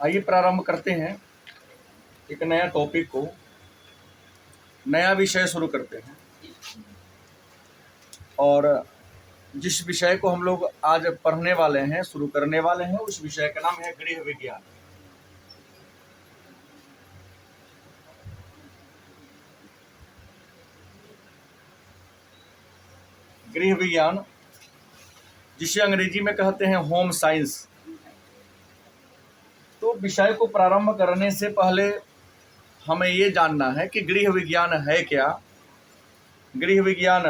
आइए प्रारंभ करते हैं एक नया टॉपिक को, नया विषय शुरू करते हैं। और जिस विषय को हम लोग आज पढ़ने वाले हैं, शुरू करने वाले हैं, उस विषय का नाम है गृह विज्ञान। गृह विज्ञान, जिसे अंग्रेजी में कहते हैं होम साइंस। तो विषय को प्रारंभ करने से पहले हमें ये जानना है कि गृह विज्ञान है क्या, गृह विज्ञान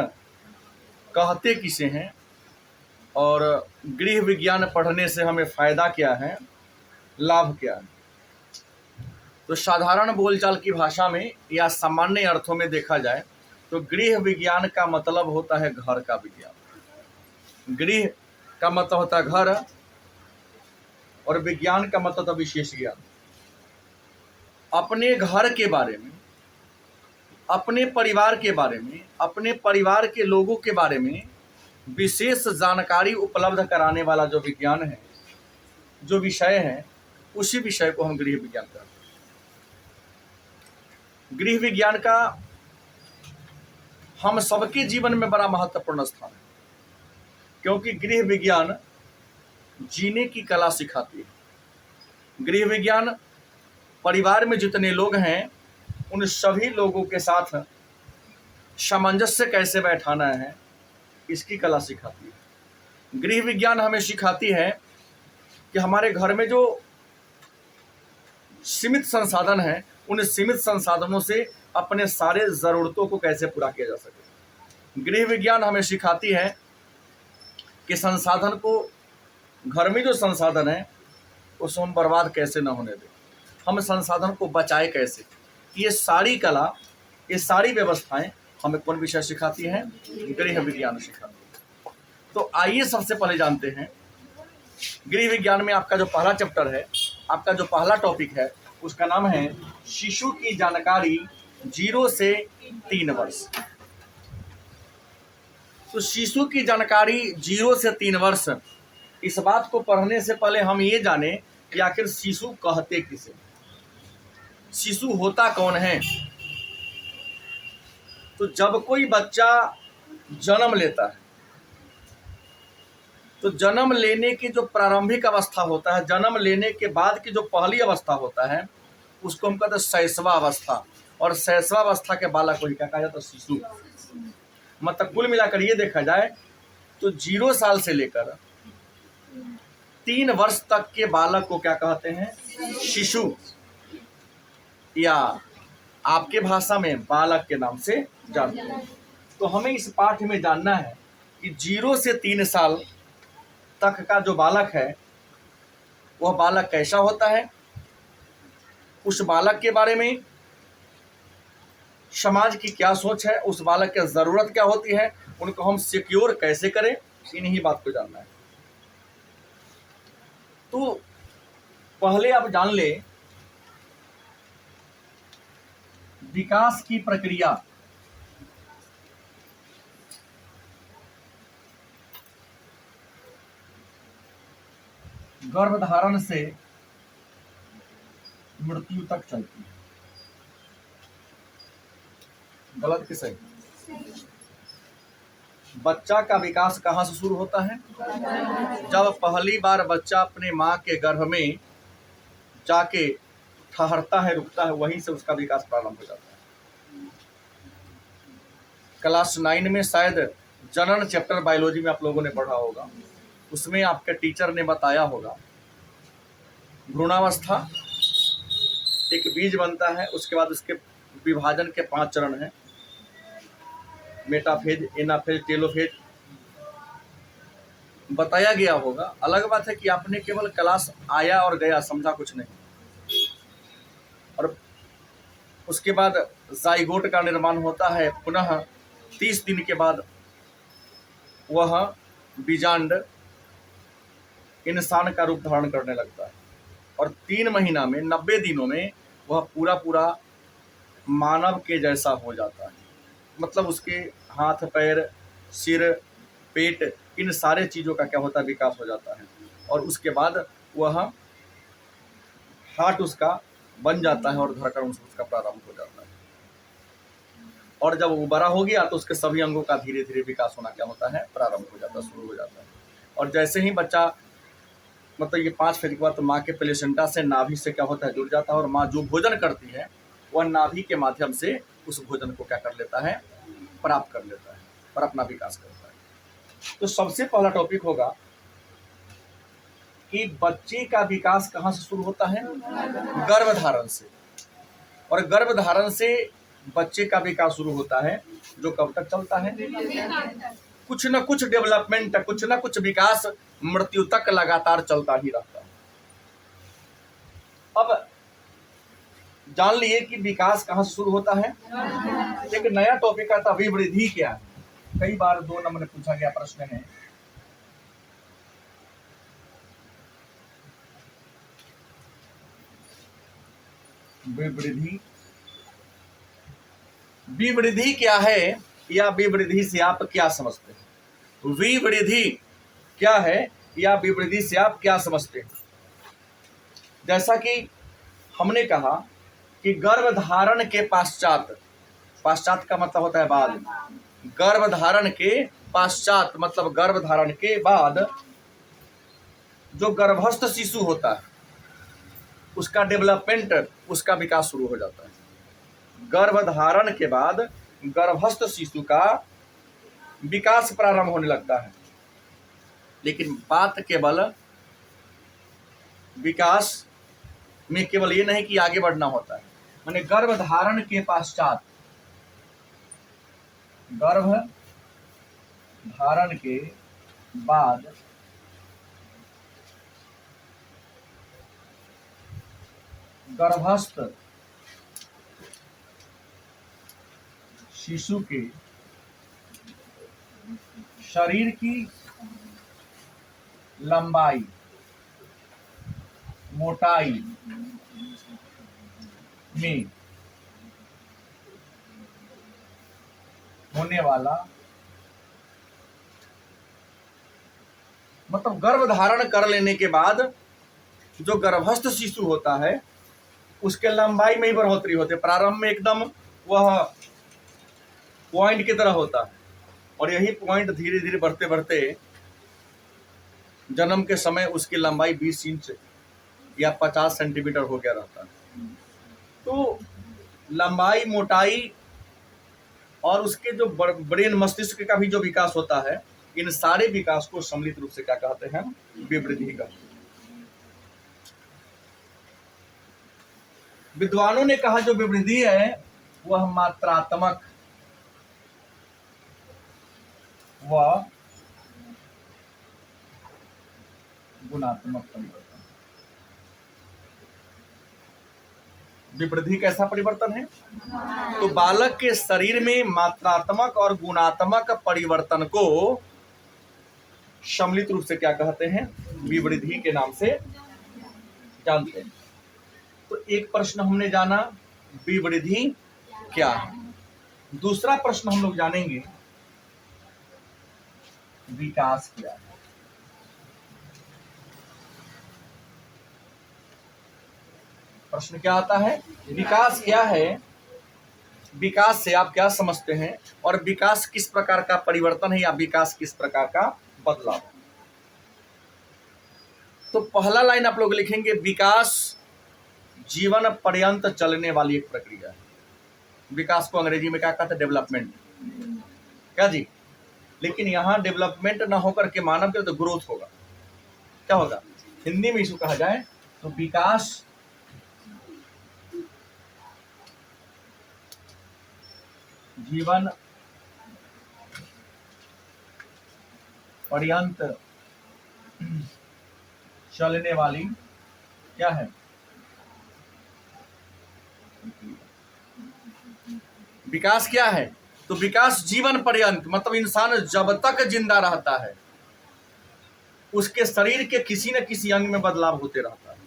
कहते किसे हैं, और गृह विज्ञान पढ़ने से हमें फ़ायदा क्या है, लाभ क्या है। तो साधारण बोलचाल की भाषा में या सामान्य अर्थों में देखा जाए तो गृह विज्ञान का मतलब होता है घर का विज्ञान। गृह का मतलब होता है घर, और विज्ञान का मतलब होता है विशेष ज्ञान। अपने घर के बारे में, अपने परिवार के बारे में, अपने परिवार के लोगों के बारे में विशेष जानकारी उपलब्ध कराने वाला जो विज्ञान है, जो विषय है, उसी विषय को हम गृह विज्ञान कहते हैं। गृह विज्ञान का हम सबके जीवन में बड़ा महत्वपूर्ण स्थान है, क्योंकि गृह विज्ञान जीने की कला सिखाती है। गृह विज्ञान परिवार में जितने लोग हैं उन सभी लोगों के साथ सामंजस्य कैसे बैठाना है, इसकी कला सिखाती है। गृह विज्ञान हमें सिखाती है कि हमारे घर में जो सीमित संसाधन हैं, उन सीमित संसाधनों से अपने सारे ज़रूरतों को कैसे पूरा किया जा सके। गृह विज्ञान हमें सिखाती है कि संसाधन को, घर में जो संसाधन है उसको हम बर्बाद कैसे न होने दें, हम संसाधन को बचाए कैसे। ये सारी कला, ये सारी व्यवस्थाएं हमें कौन विषय सिखाती हैं? गृह विज्ञान सिखाती है। तो आइए सबसे पहले जानते हैं गृह विज्ञान में आपका जो पहला चैप्टर है, आपका जो पहला टॉपिक है, उसका नाम है शिशु की जानकारी 0 से 3 वर्ष। तो शिशु की जानकारी 0 से 3 वर्ष, इस बात को पढ़ने से पहले हम ये जाने कि आखिर शिशु कहते किसे, शिशु होता कौन है। तो जब कोई बच्चा जन्म लेता है तो जन्म लेने की जो प्रारंभिक अवस्था होता है, जन्म लेने के बाद की जो पहली अवस्था होता है, उसको हम कहते हैं शैशवा अवस्था। और शैशवा अवस्था के बालक को ही क्या कहा जाता है? शिशु। मतलब कुल मिलाकर ये देखा जाए तो 0 साल से लेकर 3 वर्ष तक के बालक को क्या कहते हैं? शिशु, या आपके भाषा में बालक के नाम से जानते हैं। तो हमें इस पाठ में जानना है कि 0 से 3 साल तक का जो बालक है, वह बालक कैसा होता है, उस बालक के बारे में समाज की क्या सोच है, उस बालक की ज़रूरत क्या होती है, उनको हम सिक्योर कैसे करें, इन्हीं बात को जानना है। तो पहले आप जान ले विकास की प्रक्रिया। गर्भधारण से मृत्यु तक चलती है। गलत कि सही? बच्चा का विकास कहाँ से शुरू होता है? जब पहली बार बच्चा अपने माँ के गर्भ में जाके ठहरता है, रुकता है, वहीं से उसका विकास प्रारंभ हो जाता है। क्लास 9 में शायद जनन चैप्टर बायोलॉजी में आप लोगों ने पढ़ा होगा, उसमें आपके टीचर ने बताया होगा भ्रूणावस्था, एक बीज बनता है, उसके बाद उसके विभाजन के 5 चरण हैं, मेटाफेज, एनाफेज, टेलोफेज, बताया गया होगा। अलग बात है कि आपने केवल क्लास आया और गया, समझा कुछ नहीं। और उसके बाद जाइगोट का निर्माण होता है, पुनः 30 दिन के बाद वह बीजांड इंसान का रूप धारण करने लगता है, और 3 महीना में, 90 दिनों में वह पूरा मानव के जैसा हो जाता है। मतलब उसके हाथ, पैर, सिर, पेट, इन सारे चीज़ों का क्या होता है? विकास हो जाता है। और उसके बाद वह हार्ट उसका बन जाता है और धड़कन उसका प्रारंभ हो जाता है। और जब वो बड़ा हो गया तो उसके सभी अंगों का धीरे धीरे विकास होना क्या होता है, प्रारंभ हो जाता है, शुरू हो जाता है। और जैसे ही बच्चा मतलब ये 5 फीट के बाद तो माँ के प्लेसेंटा से नाभि से क्या होता है, जुड़ जाता है, और माँ जो भोजन करती है वह नाभि के माध्यम से उस भोजन को क्या कर लेता है, प्राप्त कर लेता है और अपना विकास करता है। तो सबसे पहला टॉपिक होगा कि बच्चे का विकास कहाँ से शुरू होता है, गर्भधारण से। और गर्भधारण से बच्चे का विकास शुरू होता है, जो कब तक चलता है, कुछ न कुछ डेवलपमेंट, कुछ न कुछ विकास मृत्यु तक लगातार चलता ही रहता है। अब जान लिए कि विकास कहाँ से शुरू होता है। एक नया टॉपिक आता, विवृद्धि क्या है। कई बार 2 नंबर में पूछा गया प्रश्न है, विवृद्धि। विवृद्धि क्या है या विवृद्धि से आप क्या समझते हैं। विवृद्धि क्या है या विवृद्धि से आप क्या समझते हैं। जैसा कि हमने कहा कि गर्भधारण के पश्चात, पश्चात का मतलब होता है बाद, गर्भधारण के पश्चात मतलब गर्भधारण के बाद जो गर्भस्थ शिशु होता है उसका डेवलपमेंट, उसका विकास शुरू हो जाता है। गर्भधारण के बाद गर्भस्थ शिशु का विकास प्रारंभ होने लगता है। लेकिन बात केवल विकास में केवल ये नहीं कि आगे बढ़ना होता है, माने गर्भधारण के पश्चात, गर्भ धारण के बाद गर्भस्थ शिशु के शरीर की लंबाई, मोटाई में होने वाला, मतलब गर्भ धारण कर लेने के बाद जो गर्भस्थ शिशु होता है उसके लंबाई में ही बढ़ोतरी होती है। प्रारंभ में एकदम वह पॉइंट की तरह होता है और यही पॉइंट धीरे धीरे बढ़ते बढ़ते जन्म के समय उसकी लंबाई 20 इंच या 50 सेंटीमीटर हो गया रहता है। तो लंबाई, मोटाई और उसके जो ब्रेन, मस्तिष्क का भी जो विकास होता है, इन सारे विकास को सम्मिलित रूप से क्या कहते हैं, विवृद्धि कहते हैं। विद्वानों ने कहा जो विवृद्धि है वह मात्रात्मक व गुणात्मक परिवर्तन। विवृद्धि कैसा परिवर्तन है, तो बालक के शरीर में मात्रात्मक और गुणात्मक परिवर्तन को सम्मिलित रूप से क्या कहते हैं, विवृद्धि के नाम से जानते हैं। तो एक प्रश्न हमने जाना विवृद्धि क्या है। दूसरा प्रश्न हम लोग जानेंगे विकास क्या है। प्रश्न क्या आता है, विकास क्या है, विकास से आप क्या समझते हैं और विकास किस प्रकार का परिवर्तन है या विकास किस प्रकार का बदलाव। तो पहला लाइन आप लोग लिखेंगे, विकास जीवन पर्यंत चलने वाली एक प्रक्रिया है। विकास को अंग्रेजी में क्या कहते हैं, डेवलपमेंट, क्या जी। लेकिन यहाँ डेवलपमेंट ना होकर के मानव के तो ग्रोथ होगा। क्या होगा, हिंदी में इसको कहा जाए तो विकास जीवन पर्यंत चलने वाली क्या है, विकास क्या है, तो विकास जीवन पर्यंत मतलब इंसान जब तक जिंदा रहता है उसके शरीर के किसी न किसी अंग में बदलाव होते रहता है।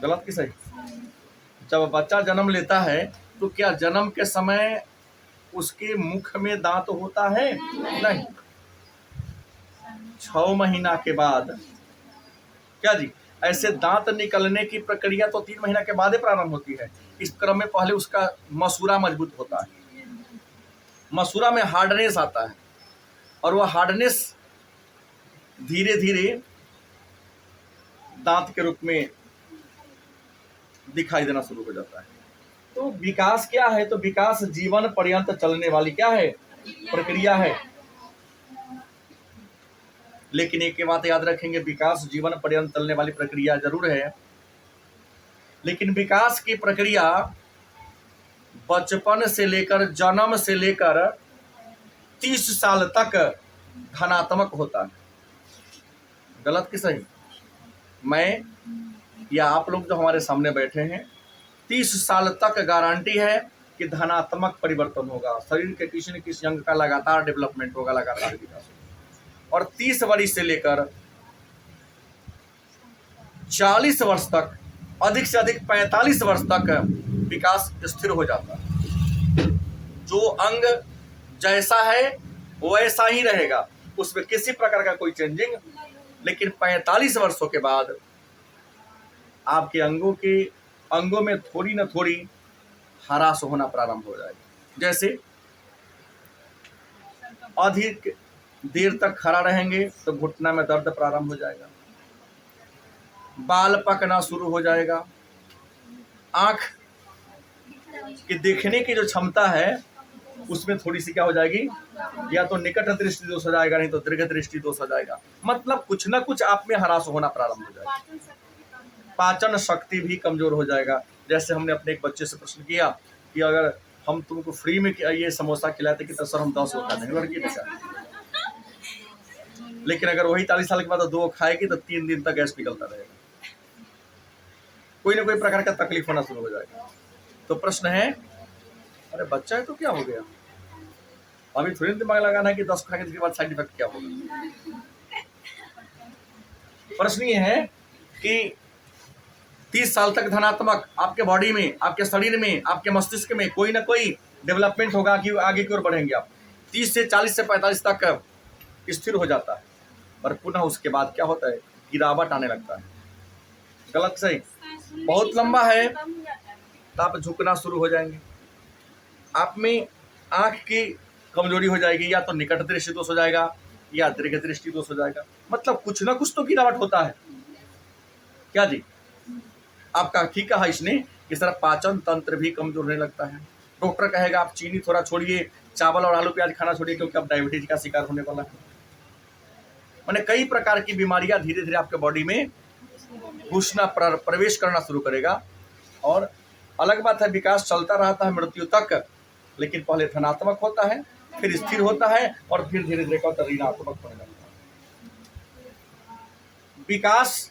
गलत कि सही। जब बच्चा जन्म लेता है तो क्या जन्म के समय उसके मुख में दांत होता है, नहीं। 6 महीना के बाद क्या जी, ऐसे दांत निकलने की प्रक्रिया तो 3 महीना के बाद ही प्रारंभ होती है। इस क्रम में पहले उसका मसूड़ा मजबूत होता है, मसूड़ा में हार्डनेस आता है और वह हार्डनेस धीरे धीरे दांत के रूप में दिखाई देना शुरू हो जाता है। तो विकास क्या है? तो विकास जीवन पर्यंत चलने वाली क्या है? प्रक्रिया है। लेकिन एक बात याद रखेंगे, विकास जीवन पर्यंत चलने वाली प्रक्रिया जरूर है, लेकिन विकास की प्रक्रिया बचपन से लेकर, जन्म से लेकर 30 साल तक धनात्मक होता है। गलत कि सही? मैं या आप लोग जो हमारे सामने बैठे हैं, 30 साल तक गारंटी है कि धनात्मक परिवर्तन होगा। शरीर के किसी न किसी अंग का लगातार डेवलपमेंट होगा, लगातार विकास होगा। और 30 वर्ष से लेकर 40 वर्ष तक, अधिक से अधिक 45 वर्ष तक विकास स्थिर हो जाता है। जो अंग जैसा है वैसा ही रहेगा, उसमें किसी प्रकार का कोई चेंजिंग। लेकिन 45 वर्षों के बाद आपके अंगों में थोड़ी न थोड़ी हरास होना प्रारंभ हो जाएगी। जैसे अधिक देर तक खड़ा रहेंगे तो घुटना में दर्द प्रारंभ हो जाएगा, बाल पकना शुरू हो जाएगा, आंख की देखने की जो क्षमता है उसमें थोड़ी सी क्या हो जाएगी, या तो निकट दृष्टि दोष हो जाएगा, नहीं तो दीर्घ दृष्टि दोष हो जाएगा। मतलब कुछ ना कुछ आप में हरास होना प्रारंभ हो जाएगा। पाचन शक्ति भी कमजोर हो जाएगा। जैसे हमने अपने एक बच्चे से प्रश्न किया कि अगर हम तुमको फ्री में ये समोसा खिलाते कि तो सर हम 10 खा देंगे, लड़की ने कहा। लेकिन अगर वही 40 साल के बाद 2 खाएगी तो 3 दिन तक गैस निकलता रहेगा, कोई ना कोई प्रकार का तकलीफ होना शुरू हो जाएगा। तो प्रश्न है, अरे बच्चा है तो क्या हो गया, अभी थोड़ी दिमाग लगाना है कि 10 खाने के बाद साइड इफेक्ट क्या होगा। प्रश्न ये है कि 30 साल तक धनात्मक आपके बॉडी में, आपके शरीर में, आपके मस्तिष्क में कोई ना कोई डेवलपमेंट होगा कि आगे की ओर बढ़ेंगे आप। 30 से 40 से 45 तक स्थिर हो जाता है और पुनः उसके बाद क्या होता है, गिरावट आने लगता है। गलत सही? बहुत लंबा है तो आप झुकना शुरू हो जाएंगे, आप में आंख की कमजोरी हो जाएगी, या तो निकट दृष्टि दोष हो जाएगा या दीर्घ दृष्टि दोष हो जाएगा। मतलब कुछ ना कुछ तो गिरावट होता है। क्या जी? आपका ठीक कहा इसने कि सर पाचन तंत्र भी कमजोर होने लगता है। डॉक्टर कहेगा आप चीनी थोड़ा छोड़िए, चावल और आलू प्याज खाना छोड़िए, क्योंकि आप डायबिटीज का शिकार होने वाला है। मैंने कई प्रकार की बीमारियां धीरे धीरे आपके बॉडी में घुसना, प्रवेश करना शुरू करेगा। और अलग बात है, विकास चलता रहता है मृत्यु तक, लेकिन पहले धनात्मक होता है, फिर स्थिर होता है, और फिर धीरे धीरे ऋणात्मक होने लगता है। विकास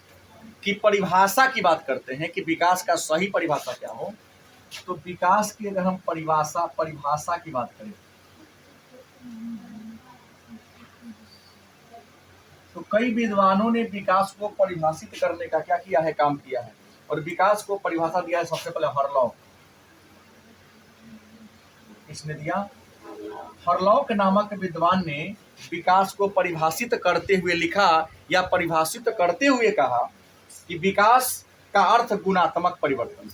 की परिभाषा की बात करते हैं कि विकास का सही परिभाषा क्या हो। तो विकास की अगर हम परिभाषा की बात करें तो कई विद्वानों ने विकास को परिभाषित करने का क्या किया है, काम किया है। और विकास को परिभाषा दिया है सबसे पहले हरलॉक। किसने दिया? हरलॉक नामक विद्वान ने विकास को परिभाषित करते हुए लिखा, या परिभाषित करते हुए कहा कि विकास का अर्थ गुणात्मक परिवर्तन।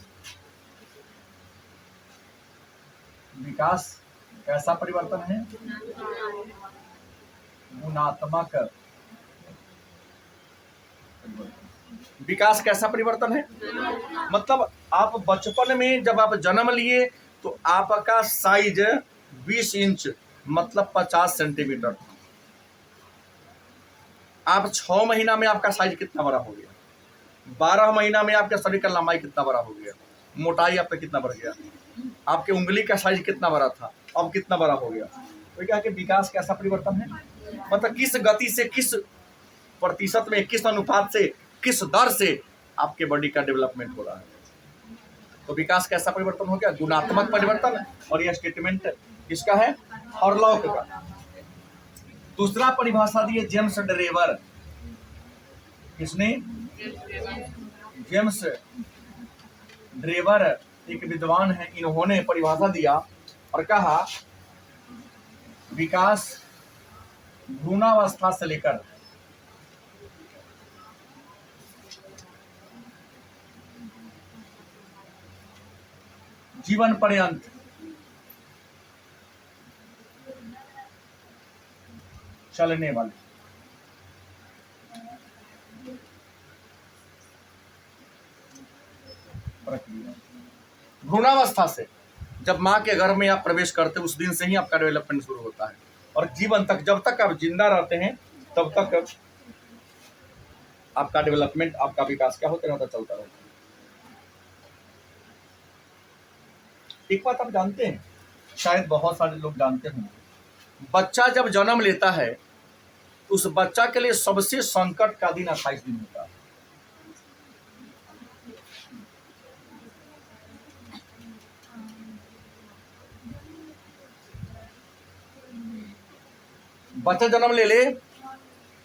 विकास कैसा परिवर्तन है? गुणात्मक। विकास कैसा परिवर्तन है? मतलब आप बचपन में जब आप जन्म लिए तो आपका साइज 20 इंच मतलब 50 सेंटीमीटर था। आप 6 महीना में आपका साइज कितना बड़ा हो गया, 12 महीना में आपके शरीर का लंबाई कितना बड़ा हो गया, मोटाई आपका कितना बढ़ गया, आपके उंगली का साइज कितना बड़ा था अब कितना बड़ा हो गया। तो क्या कि विकास कैसा परिवर्तन है? मतलब किस गति से, किस प्रतिशत में, किस अनुपात से, किस दर से आपके बॉडी का डेवलपमेंट हो रहा है। तो विकास कैसा परिवर्तन हो गया? गुणात्मक परिवर्तन। और यह स्टेटमेंट किसका है? हरलॉक का। दूसरा परिभाषा दिए जेम्स ड्रेवर। किसने? जेम्स ड्रेवर एक विद्वान है, इन्होंने परिभाषा दिया और कहा विकास भ्रूणावस्था से लेकर जीवन पर्यंत चलने वाली प्रक्रिया। भ्रूणावस्था से जब माँ के गर्भ में आप प्रवेश करते उस दिन से ही आपका डेवलपमेंट शुरू होता है और जीवन तक, जब तक आप जिंदा रहते हैं तब तक आपका डेवलपमेंट, आपका विकास क्या होता रहता, चलता रहता है। एक बात आप जानते हैं, शायद बहुत सारे लोग जानते होंगे, बच्चा जब जन्म लेता है उस बच्चा के लिए सबसे संकट का दिन 28 दिन होता है। बच्चा जन्म ले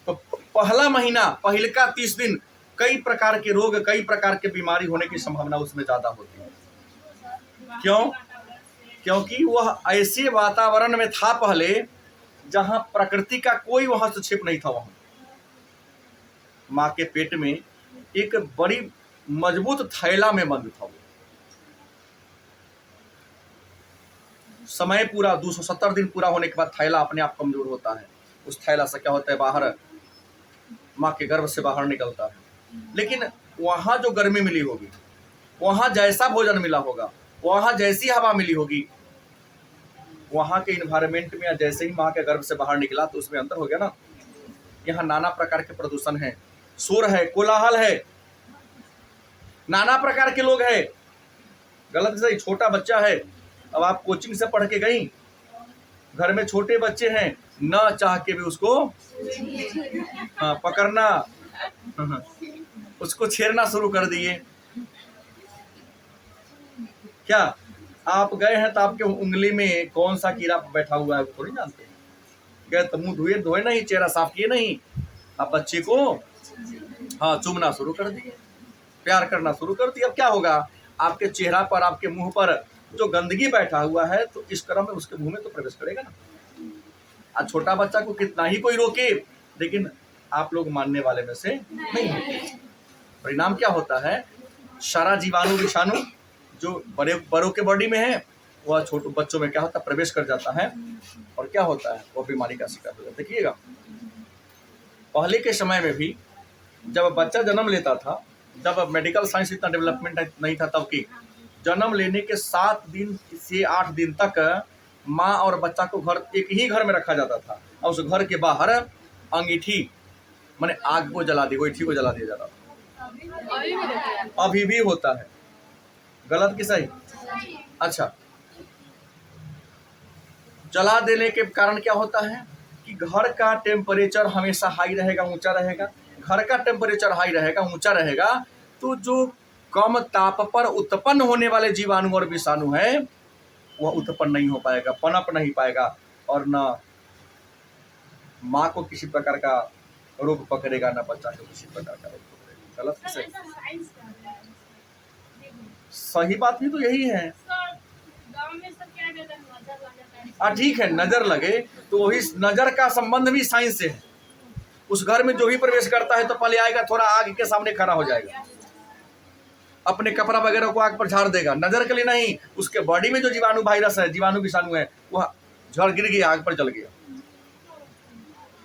तो पहला महीना, पहले का 30 दिन कई प्रकार के रोग, कई प्रकार के बीमारी होने की संभावना उसमें ज्यादा होती है। क्यों? क्योंकि वह ऐसे वातावरण में था पहले जहां प्रकृति का कोई वह हस्तक्षेप नहीं था। वहां माँ के पेट में एक बड़ी मजबूत थैला में बंद था। समय पूरा 270 दिन पूरा होने के बाद थैला अपने आप कमजोर होता है। उस थैला से क्या होता है, बाहर माँ के गर्भ से बाहर निकलता है। लेकिन वहां जो गर्मी मिली होगी, वहां जैसा भोजन मिला होगा, वहां जैसी हवा मिली होगी, वहां के इन्वायरमेंट में जैसे ही माँ के गर्भ से बाहर निकला तो उसमें अंतर हो गया ना। यहाँ नाना प्रकार के प्रदूषण है, शोर है, कोलाहल है, नाना प्रकार के लोग हैं। गलत सही, छोटा बच्चा है, अब आप कोचिंग से पढ़ के गई, घर में छोटे बच्चे हैं, न चाह के भी उसको पकड़ना, उसको छेड़ना शुरू कर दिए। क्या आप गए हैं तो आपके उंगली में कौन सा कीड़ा बैठा हुआ है थोड़ी जानते हैं। गए तो मुंह धोए नहीं, चेहरा साफ किए नहीं, आप बच्चे को चूमना शुरू कर दिए, प्यार करना शुरू कर दिया। अब क्या होगा, आपके चेहरा पर, आपके मुंह पर जो गंदगी बैठा हुआ है तो इस क्रम में उसके मुंह में तो प्रवेश करेगा ना। आज छोटा बच्चा को कितना ही कोई रोके, लेकिन आप लोग मानने वाले में से नहीं होते। परिणाम क्या होता है, सारा जीवाणु विषाणु जो बड़ों के बॉडी में है वह छोटे बच्चों में क्या होता है, प्रवेश कर जाता है और क्या होता है, वो बीमारी का शिकार हो जाता है। देखिएगा पहले के समय में भी जब बच्चा जन्म लेता था, जब मेडिकल साइंस इतना डेवलपमेंट नहीं था, तब की जन्म लेने के 7 दिन से 8 दिन तक माँ और बच्चा को एक ही घर में रखा जाता था और उस घर के बाहर अंगीठी माने आग को जला दी, गोईठी को जला दिया जाता था। अभी भी होता है। गलत कि सही? अच्छा, जला देने के कारण क्या होता है कि घर का टेम्परेचर हमेशा हाई रहेगा, ऊंचा रहेगा। घर का टेम्परेचर हाई रहेगा, ऊंचा रहेगा, तो जो कम ताप पर उत्पन्न होने वाले जीवाणु और विषाणु है वह उत्पन्न नहीं हो पाएगा, पनप नहीं पाएगा और न माँ को किसी प्रकार का रोग पकड़ेगा, न बच्चा को किसी प्रकार का रोग पकड़ेगा। गलत कि सही? सही बात भी तो यही है। ठीक है, नजर लगे तो वही नजर का संबंध भी साइंस से है। उस घर में जो भी प्रवेश करता है तो पहले आएगा, थोड़ा आग के सामने खड़ा हो जाएगा, अपने कपड़ा वगैरह को आग पर झाड़ देगा, नजर के लिए नहीं। उसके बॉडी में जो जीवाणु वायरस है, जीवाणु विषाणु है, वह झड़ गिर गया, आग पर जल गया,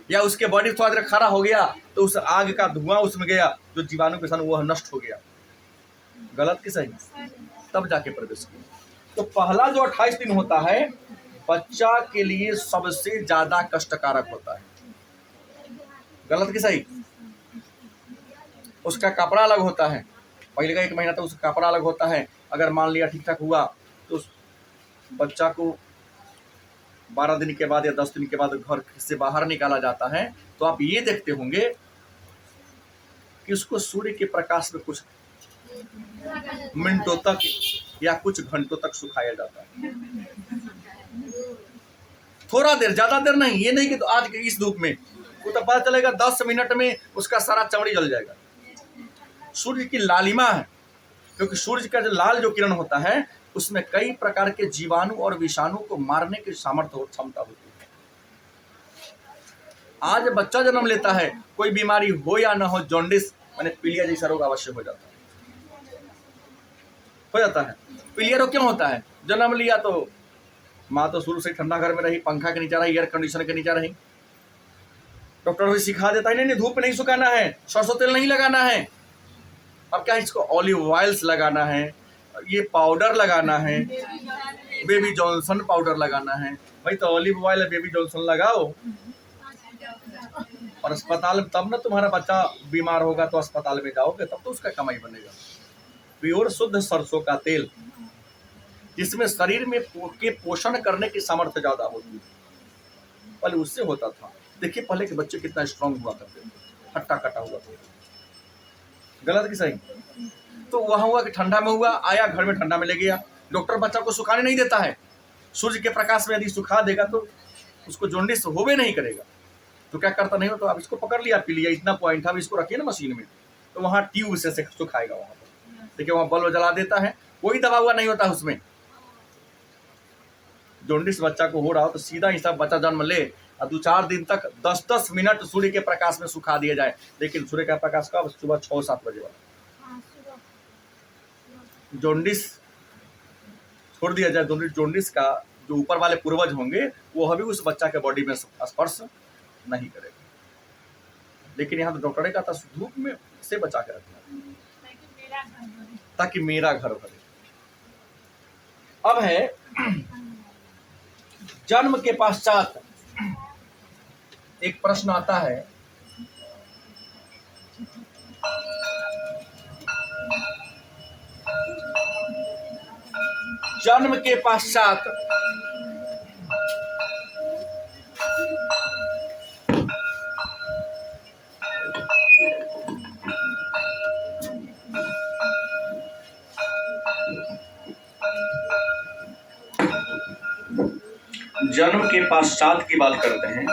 या उसके बॉडी थोड़ा देर खड़ा हो गया तो उस आग का धुआं उसमें गया, जो जीवाणु विषाणु वह नष्ट हो गया। गलत कि सही? तब जाके प्रवेश किया। तो पहला जो 28 दिन होता है बच्चा के लिए सबसे ज्यादा कष्टकारक होता है। गलत कि सही? उसका कपड़ा अलग होता है, पहले का 1 महीना तो उसका कपड़ा अलग होता है। अगर मान लिया ठीक ठाक हुआ तो उस बच्चा को 12 दिन के बाद या 10 दिन के बाद घर से बाहर निकाला जाता है। तो आप ये देखते होंगे कि उसको सूर्य के प्रकाश में कुछ मिनटों तक या कुछ घंटों तक सुखाया जाता है। थोड़ा देर, ज्यादा देर नहीं। ये नहीं कि तो आज के इस धूप में, वो तो पता चलेगा 10 मिनट में उसका सारा चमड़ी जल जाएगा। सूर्य की लालिमा है, क्योंकि सूर्य का जो लाल जो किरण होता है उसमें कई प्रकार के जीवाणु और विषाणु को मारने की सामर्थ्य और क्षमता होती है। आज बच्चा जन्म लेता है, कोई बीमारी हो या ना हो, जॉन्डिस माने पीलिया जैसा रोग अवश्य हो जाता है। हो जाता है। क्लियर हो क्यों होता है? जन्म लिया तो माँ तो शुरू से ठंडा घर में रही, पंखा के नीचे रही, एयर कंडीशनर के नीचे रही। डॉक्टर भी सिखा देता है नहीं नहीं धूप नहीं सुखाना है, सरसों तेल नहीं लगाना है, अब क्या इसको ऑलिव ऑयल्स लगाना है, ये पाउडर लगाना है, बेबी जॉनसन पाउडर लगाना है। भाई तो ऑलिव ऑयल बेबी जॉनसन लगाओ और अस्पताल में, तब ना तुम्हारा बच्चा बीमार होगा तो अस्पताल में जाओगे, तब तो उसका कमाई बनेगा। प्योर शुद्ध सरसों का तेल जिसमें शरीर में के पोषण करने की सामर्थ्य ज्यादा होती है, पहले उससे होता था। देखिए पहले के बच्चे कितना स्ट्रांग हुआ करते थे, हट्टा कट्टा हुआ था। गलत कि सही? तो वहां हुआ कि ठंडा में हुआ, आया घर में ठंडा में ले गया। डॉक्टर बच्चा को सुखाने नहीं देता है, सूर्य के प्रकाश में यदि सुखा देगा तो उसको जॉन्डिस होवे नहीं करेगा। तो क्या करता नहीं हो, तो आप इसको पकड़ लिया, पी लिया, इतना पॉइंट था, इसको रखिए ना मशीन में, तो वहां ट्यूब से सुखाएगा। वहां पर देखिए वहां बल्ब जला देता है, कोई दबा हुआ नहीं होता उसमें। जॉन्डिस बच्चा को हो रहा हो तो सीधा ही सब बच्चा जन्म ले और 2-4 दिन तक 10-10 मिनट सूर्य के प्रकाश में सुखा दिया जाए। लेकिन सूर्य का प्रकाश कब? सुबह 6-7 बजे वाला। जॉन्डिस छोड़ दिया जाए, जॉन्डिस का जो ऊपर वाले पूर्वज होंगे वो अभी उस बच्चा के बॉडी में स्पर्श नहीं करेगा। लेकिन यहाँ तो डॉक्टर ने कहा था धूप में से बचा के रखना ताकि मेरा घर भरे। अब है जन्म के पश्चात एक प्रश्न आता है, जन्म के पश्चात जन्म के पश्चात की बात करते हैं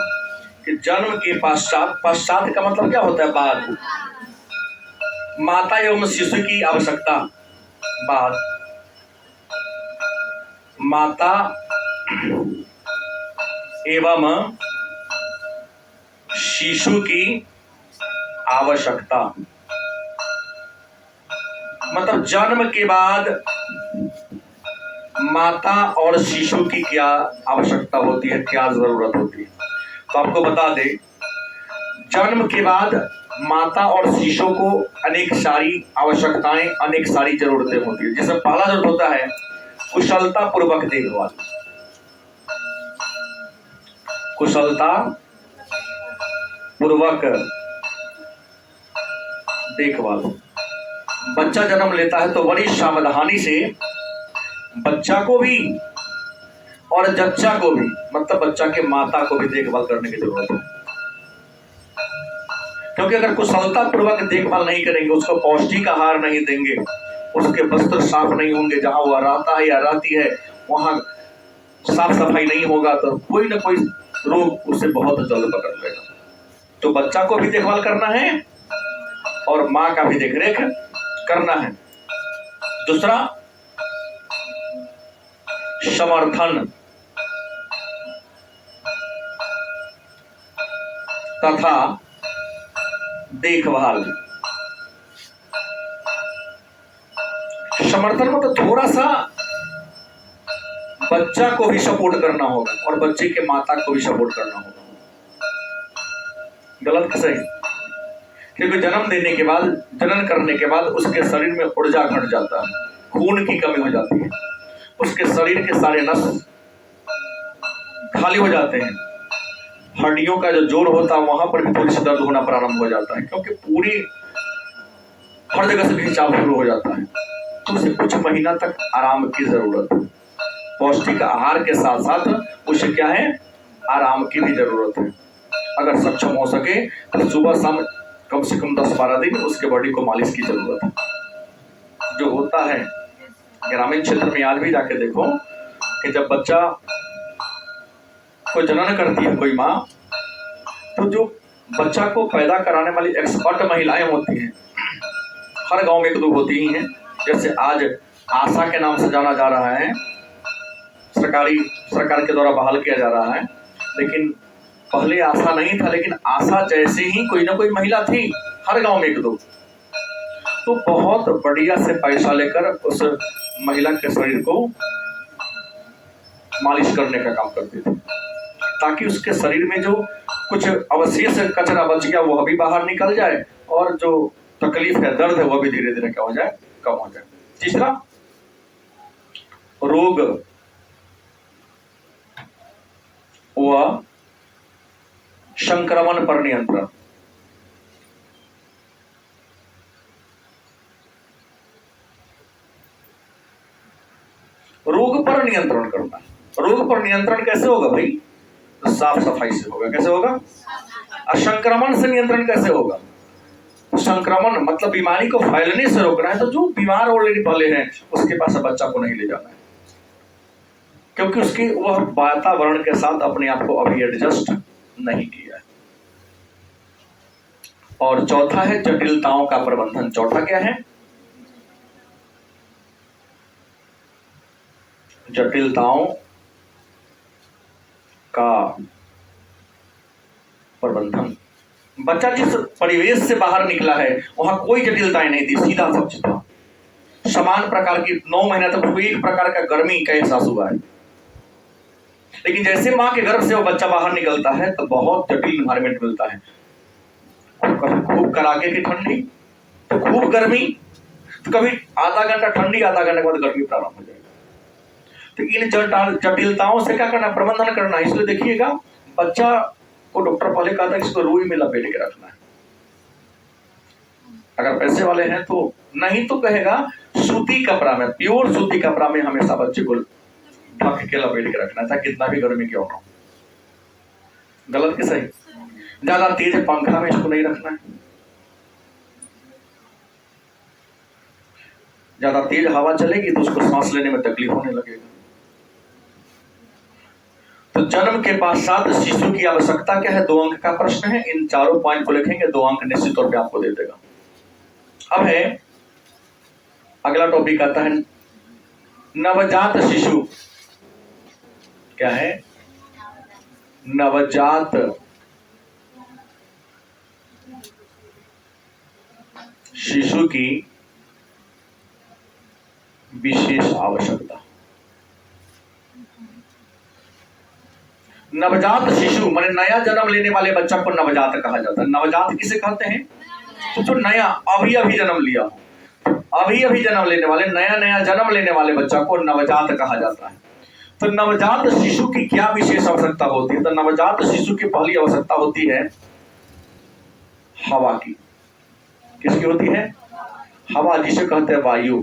कि जन्म के पश्चात, पश्चात का मतलब क्या होता है? बाद। माता एवं शिशु की आवश्यकता, बाद। माता एवं शिशु की आवश्यकता मतलब जन्म के बाद माता और शिशु की क्या आवश्यकता होती है, क्या जरूरत होती है। तो आपको बता दे, जन्म के बाद माता और शिशु को अनेक सारी आवश्यकताएं, अनेक सारी जरूरतें होती है। जिसमें पहला जरूरत होता है कुशलता पूर्वक देखभाल। कुशलता पूर्वक देखभाल। बच्चा जन्म लेता है तो बड़ी सावधानी से बच्चा को भी और जच्चा को भी, मतलब बच्चा के माता को भी देखभाल करने की जरूरत है। क्योंकि अगर कुशलता पूर्वक देखभाल नहीं करेंगे, उसको पौष्टिक आहार नहीं देंगे, उसके वस्त्र साफ नहीं होंगे, जहां वह रहता है या रहती है वहां साफ सफाई नहीं होगा, तो कोई ना कोई रोग उसे बहुत जल्द पकड़ लेगा। तो बच्चा को भी देखभाल करना है और माँ का भी देखरेख करना है। दूसरा समर्थन तथा देखभाल। समर्थन मतलब थोड़ा सा बच्चा को भी सपोर्ट करना होगा और बच्चे के माता को भी सपोर्ट करना होगा। गलत का सही? क्योंकि जन्म देने के बाद, जनन करने के बाद उसके शरीर में ऊर्जा घट जाता है, खून की कमी हो जाती है, उसके शरीर के सारे नस खाली हो जाते हैं, हड्डियों का जो जोर होता है वहां पर भी थोड़ी सी दर्द होना प्रारंभ हो जाता है, क्योंकि पूरी हर जगह से खिंचाव शुरू हो जाता है। तो उसे कुछ महीना तक आराम की जरूरत है। पौष्टिक आहार के साथ साथ उसे क्या है, आराम की भी जरूरत है। अगर सक्षम हो सके तो सुबह शाम कम से कम 10-12 दिन उसके बॉडी को मालिश की जरूरत है। जो होता है ग्रामीण क्षेत्र में, आज भी जाके देखो कि जब बच्चा को जनन करती है कोई माँ, तो जो बच्चा को पैदा कराने वाली एक्सपर्ट महिलाएं होती हैं, हर गांव में 1-2 होती ही हैं। जैसे आज आशा के नाम से जाना जा रहा है, सरकार के द्वारा बहाल किया जा रहा है, लेकिन पहले आशा नहीं था, लेकिन आशा जैसे ही कोई ना कोई महिला थी हर गांव में 1-2। तो बहुत बढ़िया से पैसा लेकर उस महिला के शरीर को मालिश करने का काम करते थे, ताकि उसके शरीर में जो कुछ अवशेष कचरा बच गया वो अभी बाहर निकल जाए, और जो तकलीफ है, दर्द है, वो भी धीरे धीरे क्या हो जाए, कम हो जाए। तीसरा, रोग व संक्रमण पर नियंत्रण। रोग पर नियंत्रण करना। रोग पर नियंत्रण कैसे होगा भाई? तो साफ सफाई से होगा। कैसे होगा? और संक्रमण से नियंत्रण कैसे होगा? तो संक्रमण मतलब बीमारी को फैलने से रोकना है। तो जो बीमार ऑलरेडी पले हैं उसके पास बच्चा को नहीं ले जाना है, क्योंकि उसके वह वातावरण के साथ अपने आप को अभी एडजस्ट नहीं किया है। और चौथा है जटिलताओं का प्रबंधन। चौथा क्या है? जटिलताओं का प्रबंधन। बच्चा जिस परिवेश से बाहर निकला है वहां कोई जटिलताएं नहीं थी, सीधा सब था, समान प्रकार की। 9 महीना तक कोई एक प्रकार का गर्मी का एहसास हुआ है, लेकिन जैसे माँ के गर्भ से वो बच्चा बाहर निकलता है तो बहुत जटिल एनवायरमेंट मिलता है। कभी खूब कड़ाके की ठंडी, तो खूब गर्मी, तो कभी आधा घंटा ठंडी, आधा घंटे के बाद गर्मी प्रारंभ हो जाएगी। तो इन जटिलताओं से क्या करना? प्रबंधन करना। इसलिए देखिएगा, बच्चा को डॉक्टर पहले कहा था इसको रुई में लपेट के रखना है। अगर पैसे वाले हैं तो, नहीं तो कहेगा सूती कपड़ा में, प्योर सूती कपड़ा में हमेशा बच्चे को ढक के लपेट के रखना था, कितना भी गर्मी क्यों ना हो। गलत कि सही? ज्यादा तेज पंखा में इसको नहीं रखना है, ज्यादा तेज हवा चलेगी तो उसको सांस लेने में तकलीफ होने लगेगा। तो जन्म के पश्चात शिशु की आवश्यकता क्या है? 2 अंक का प्रश्न है। इन चारों पॉइंट को लिखेंगे, 2 अंक निश्चित तौर पे आपको दे देगा। अब है अगला टॉपिक आता है नवजात शिशु। क्या है? नवजात शिशु की विशेष आवश्यकता। नवजात शिशु माने नया जन्म लेने वाले बच्चा को नवजात कहा जाता है। नवजात किसे कहते हैं? तो जो नया अभी अभी जन्म लिया हो, अभी अभी जन्म लेने वाले, नया नया जन्म लेने वाले बच्चा को नवजात कहा जाता है। तो नवजात शिशु की क्या विशेष आवश्यकता होती है? तो नवजात शिशु की पहली आवश्यकता होती है हवा की। किसकी होती है? हवा, जिसे कहते हैं वायु।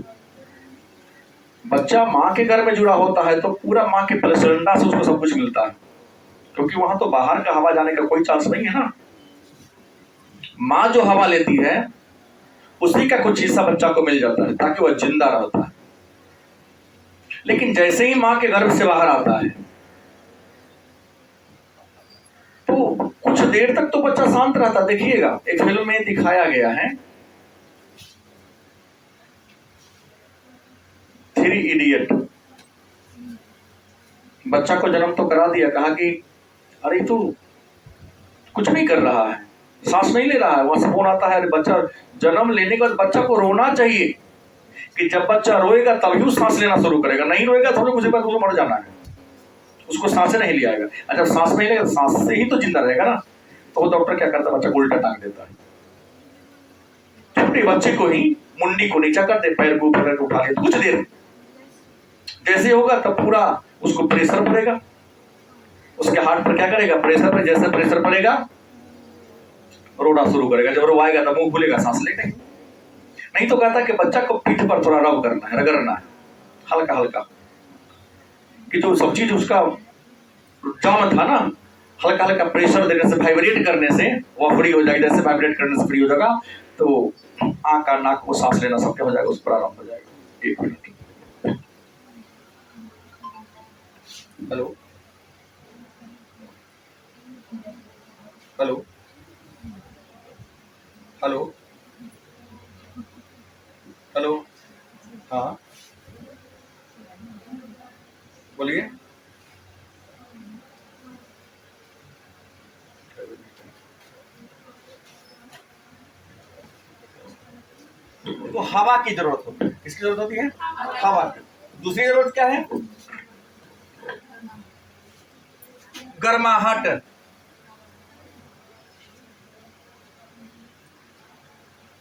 बच्चा माँ के घर में जुड़ा होता है तो पूरा माँ के प्लेसेंटा से उसको सब कुछ मिलता है, क्योंकि वहां तो बाहर का हवा जाने का कोई चांस नहीं है ना। माँ जो हवा लेती है उसी का कुछ हिस्सा बच्चा को मिल जाता है ताकि वह जिंदा रहता है। लेकिन जैसे ही माँ के गर्भ से बाहर आता है तो कुछ देर तक तो बच्चा शांत रहता। देखिएगा, एक फिल्म में दिखाया गया है, 3 इडियट। बच्चा को जन्म तो करा दिया, कहा कि अरे तू कुछ नहीं कर रहा है, सांस नहीं ले रहा है। वहां से फोन आता है, अरे बच्चा जन्म लेने के बाद बच्चा को रोना चाहिए, कि जब बच्चा रोएगा तभी वो सांस लेना शुरू करेगा, नहीं रोएगा तो मुझे बाद उसको मर जाना है, उसको सांसें नहीं लिया जाएगा। अच्छा, सांस नहीं लेगा, सांस से ही तो जिंदा रहेगा ना। तो वो डॉक्टर क्या करता है? बच्चा को उल्टा टांग देता है। छोटे बच्चे को ही मुंडी को नीचा कर दे, पैर को ऊपर उठा ले, कुछ देर जैसे होगा तब पूरा उसको प्रेशर पड़ेगा, उसके हार्ट पर क्या करेगा? प्रेशर पर, जैसे प्रेशर पड़ेगा रोना शुरू करेगा। जब रोवाएगा तब मुंह खुलेगा, सांस लेगा। नहीं तो कहता कि बच्चा को पीठ पर थोड़ा रब करना है, रगड़ना है हल्का हल्का, कि जो सब चीज उसका जम था ना, हल्का हल्का प्रेशर देने से, वाइब्रेट करने से वो फ्री हो जाएगा। जैसे वाइब्रेट करने से फ्री हो जाएगा तो आंख का नाक को सांस लेना सब क्या हो जाएगा? उस पर आराम हो जाएगा। 1 minute. Hello hello hello hello, हाँ बोलिए। तो हवा की जरूरत होती है। किसकी जरूरत होती है? हवा की। दूसरी जरूरत क्या है? गर्माहट।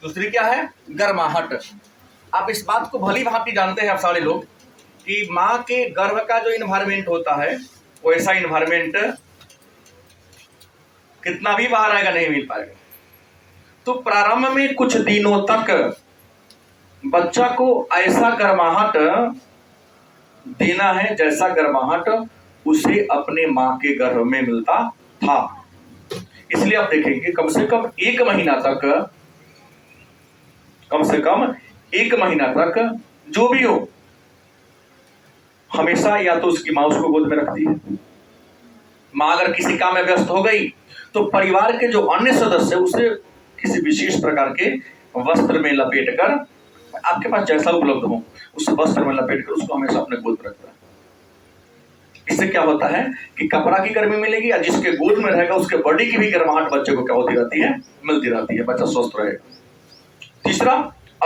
दूसरी क्या है? गर्माहट। आप इस बात को भली भांति जानते हैं आप सारे लोग कि माँ के गर्भ का जो इन्वायरमेंट होता है वो ऐसा इन्वायरमेंट कितना भी बाहर आएगा नहीं मिल पाएगा। तो प्रारंभ में कुछ दिनों तक बच्चा को ऐसा गर्माहट देना है जैसा गर्माहट उसे अपने माँ के गर्भ में मिलता था। इसलिए आप देखेंगे कम से कम एक महीना तक जो भी हो हमेशा या तो उसकी माँ उसको गोद में रखती है। माँ अगर किसी काम में व्यस्त हो गई तो परिवार के जो अन्य सदस्य उसे किसी विशेष प्रकार के वस्त्र में लपेट कर, आपके पास जैसा उपलब्ध हो उस वस्त्र में लपेट कर उसको हमेशा अपने गोद में रखता है। इससे क्या होता है कि कपड़ा की गर्मी मिलेगी या जिसके गोद में रहेगा उसके बॉडी की भी गर्माहट बच्चे को क्या होती रहती है? मिलती रहती है। बच्चा स्वस्थ रहेगा। तीसरा,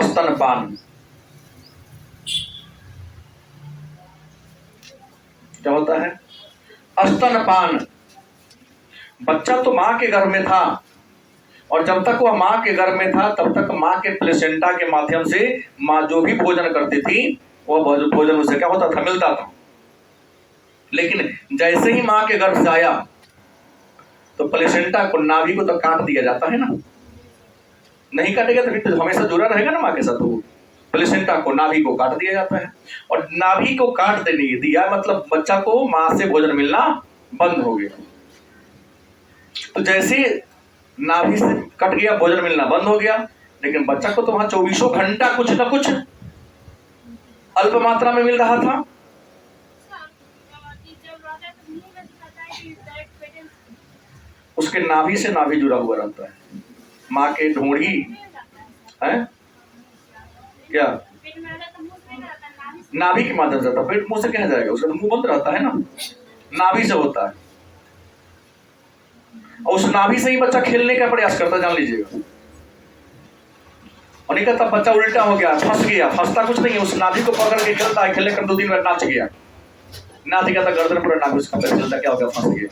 स्तनपान। क्या होता है? स्तनपान। बच्चा तो मां के गर्भ में था और जब तक वह मां के गर्भ में था तब तक मां के प्लेसेंटा के माध्यम से मां जो भी भोजन करती थी वह भोजन उसे क्या होता था? मिलता था। लेकिन जैसे ही मां के गर्भ से आया तो प्लेसेंटा को, नाभि को तो काट दिया जाता है ना। नहीं काटेगा तो फिर तो हमेशा जुड़ा रहेगा ना मां के साथ। वो प्लेसेंटा को, नाभि को काट दिया जाता है और नाभि को काट देने दिया मतलब बच्चा को मां से भोजन मिलना बंद हो गया। तो जैसे नाभि से कट गया, भोजन मिलना बंद हो गया, लेकिन बच्चा को तो वहां 24 घंटा कुछ ना कुछ अल्प मात्रा में मिल रहा था। उसके नाभि से नाभि जुड़ा हुआ रहता है। माँ के ढूंढी है क्या? नाभि के माध्यम से। पेट मुंह से कहा जाएगा? उसका मुंह बंद रहता है ना, नाभि से होता है। और उस नाभि से ही बच्चा खेलने का प्रयास करता, जान लीजिएगा। और नहीं कहता बच्चा उल्टा हो गया, फंस गया। फंसता कुछ नहीं है, उस नाभि को पकड़ के खेलता है। खेलने कर 2-3 बार नाच गया, नाच गया था गर्दन पर नाभि उसका पैर चलता, क्या हो गया? फंस गया।